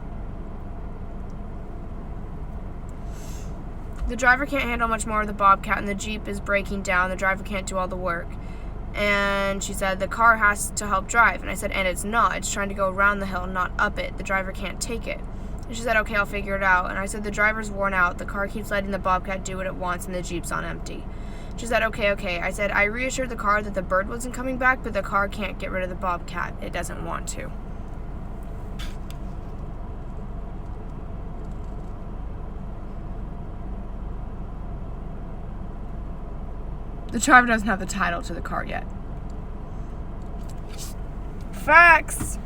the driver can't handle much more of the bobcat and the Jeep is breaking down. The driver can't do all the work. And she said the car has to help drive. And I said, and it's not. It's trying to go around the hill, not up it. The driver can't take it. And she said, okay, I'll figure it out. And I said, the driver's worn out. The car keeps letting the bobcat do what it wants and the Jeep's on empty. She said, okay. I said, I reassured the car that the bird wasn't coming back, but the car can't get rid of the bobcat. It doesn't want to. The driver doesn't have the title to the car yet. Facts.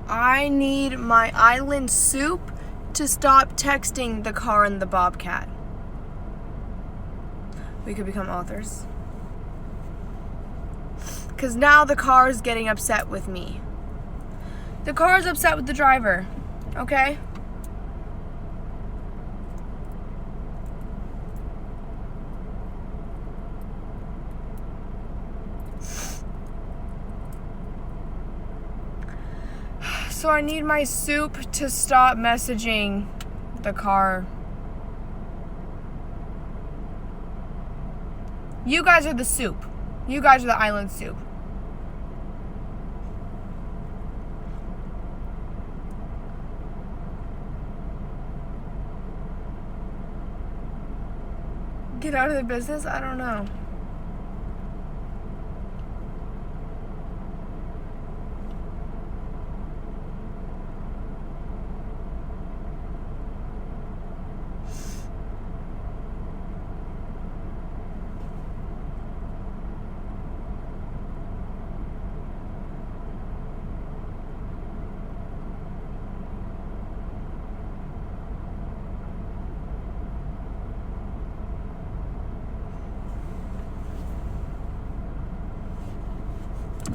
I need my island soup to stop texting the car and the bobcat. We could become authors. Because now the car is getting upset with me. The car is upset with the driver. Okay? So I need my soup to stop messaging the car. You guys are the soup. You guys are the island soup. Get out of the business? I don't know.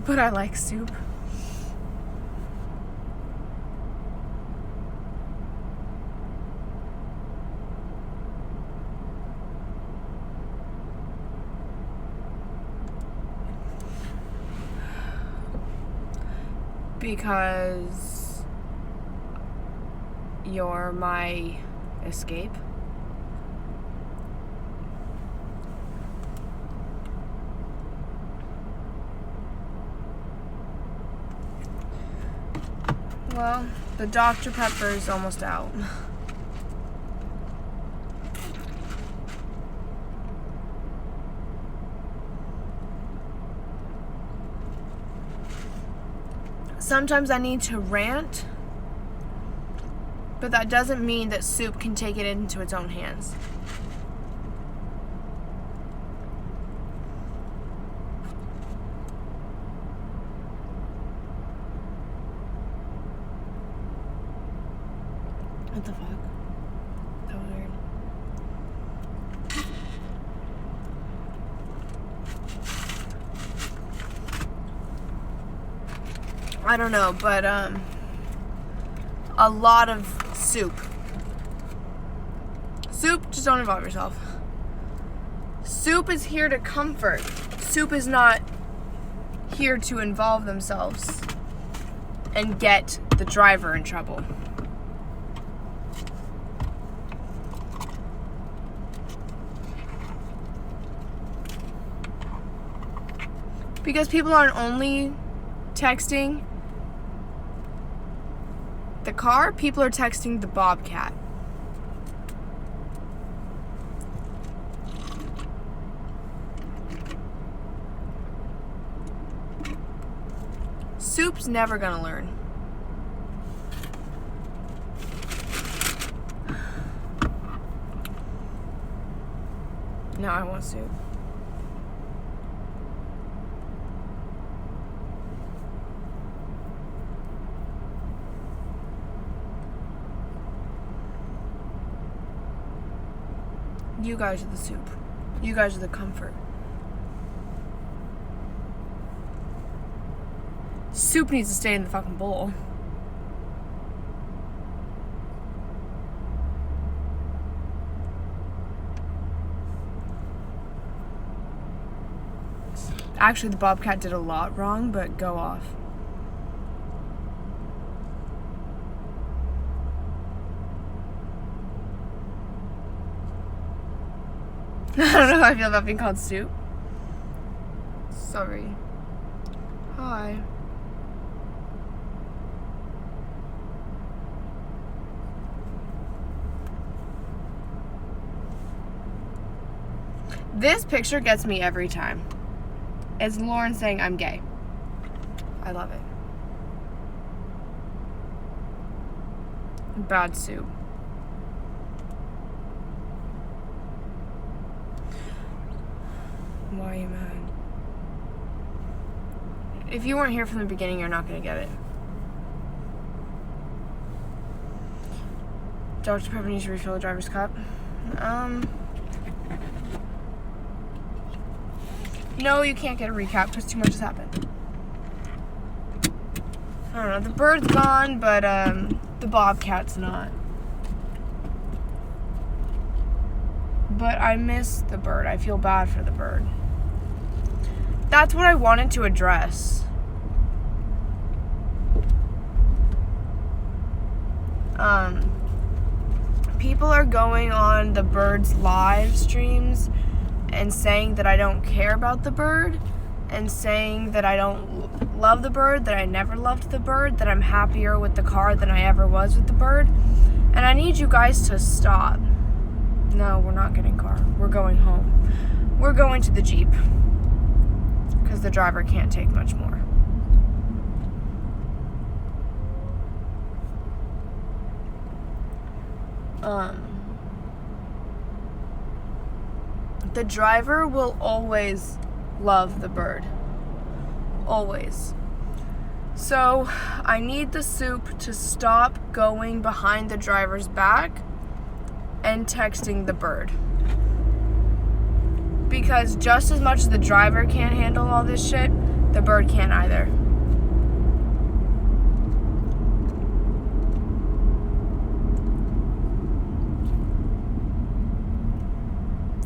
but I like soup. Because you're my escape. Well, the Dr. Pepper is almost out. Sometimes I need to rant, but that doesn't mean that soup can take it into its own hands. What the fuck? That was weird. I don't know, but a lot of soup. Soup, just don't involve yourself. Soup is here to comfort. Soup is not here to involve themselves and get the driver in trouble. Because people aren't only texting the car, people are texting the Bobcat. Soup's never gonna learn. Now I want soup. You guys are the soup. You guys are the comfort. Soup needs to stay in the fucking bowl. Actually, the Bobcat did a lot wrong, but go off. I don't know how I feel about being called soup. Sorry. Hi. This picture gets me every time. It's Lauren saying I'm gay. I love it. Bad soup. Why are you mad? If you weren't here from the beginning, you're not gonna get it. Dr. Pepper needs to refill the driver's cup. No, you can't get a recap because too much has happened. I don't know, the bird's gone, but the Bobcat's not. But I miss the bird. I feel bad for the bird. That's what I wanted to address. People are going on the bird's live streams and saying that I don't care about the bird, and saying that I don't love the bird, that I never loved the bird, that I'm happier with the car than I ever was with the bird. And I need you guys to stop. No, we're not getting car. We're going home. We're going to the Jeep. Because the driver can't take much more. The driver will always love the bird. Always. So, I need the soup to stop going behind the driver's back and texting the bird. Because just as much as the driver can't handle all this shit, The bird can't either.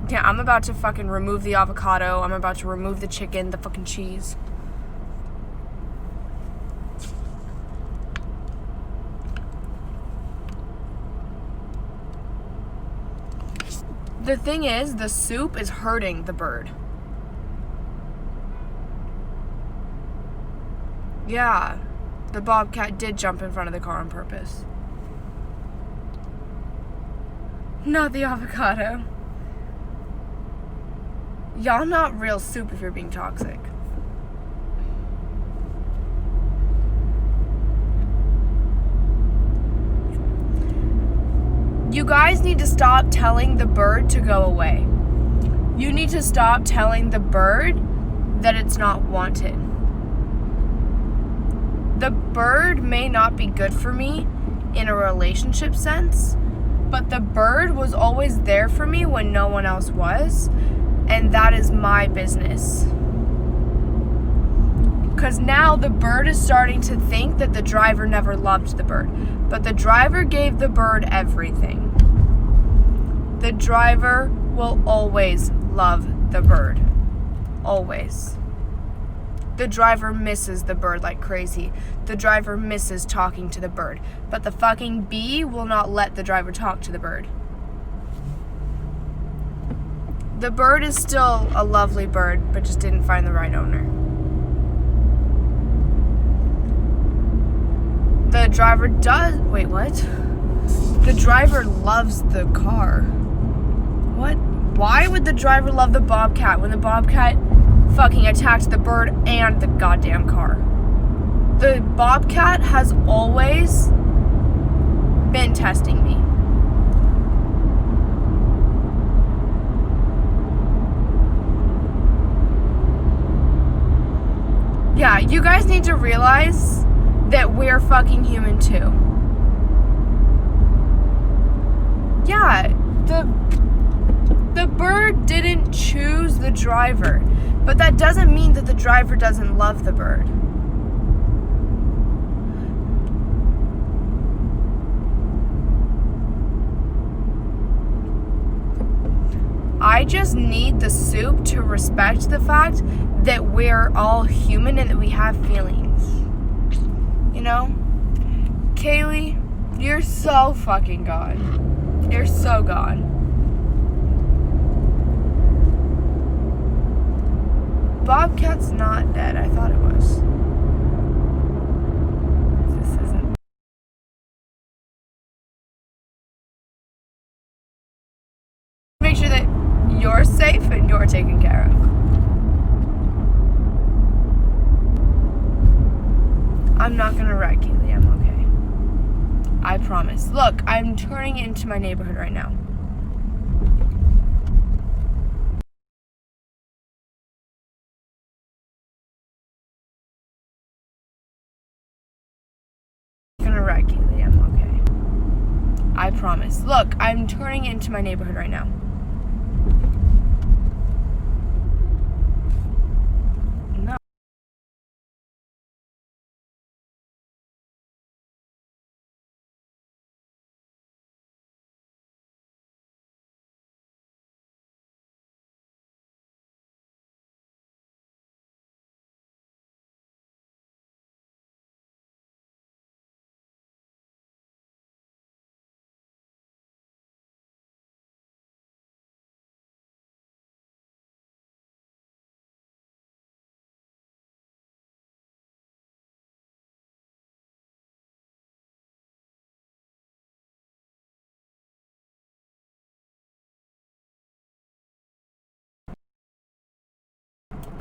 Yeah, I'm about to fucking remove the avocado. I'm about to remove the chicken, the fucking cheese. The thing is, the soup is hurting the bird. Yeah, the bobcat did jump in front of the car on purpose. Not the avocado. Y'all not real soup if you're being toxic. You guys need to stop telling the bird to go away. You need to stop telling the bird that it's not wanted. The bird may not be good for me in a relationship sense, but the bird was always there for me when no one else was, and that is my business. Because now the bird is starting to think that the driver never loved the bird, but the driver gave the bird everything. The driver will always love the bird. Always. The driver misses the bird like crazy. The driver misses talking to the bird. But the fucking bee will not let the driver talk to the bird. The bird is still a lovely bird, but just didn't find the right owner. The driver does... Wait, what? The driver loves the car. What? Why would the driver love the bobcat when the bobcat fucking attacked the bird and the goddamn car? The bobcat has always been testing me. Yeah, you guys need to realize that we're fucking human too. Yeah, the bird didn't choose the driver, but that doesn't mean that the driver doesn't love the bird. I just need the soup to respect the fact that we're all human and that we have feelings. You know? Kaylee, you're so fucking gone. You're so gone. Bobcat's not dead. I thought it was. This isn't. Make sure that you're safe and you're taken care of. I'm not gonna wreck Kaylee. I'm okay. I promise. Look, I'm turning into my neighborhood right now. I'm gonna wreck Kaylee. I'm okay. I promise. Look, I'm turning into my neighborhood right now. No.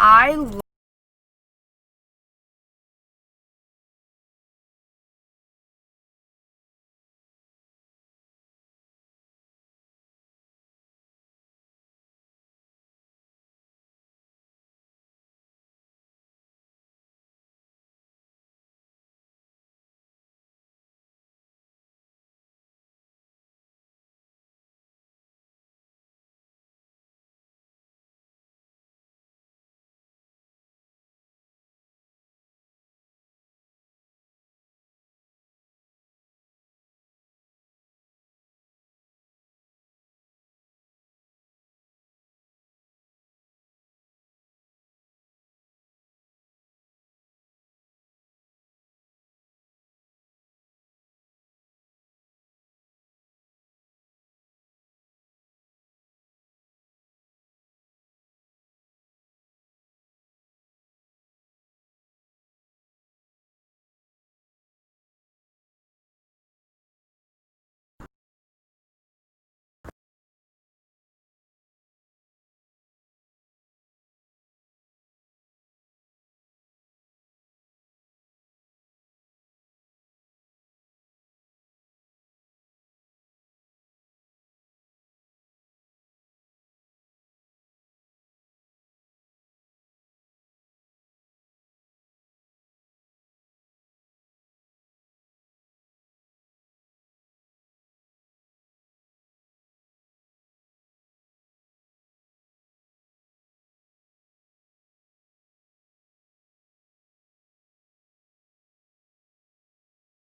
I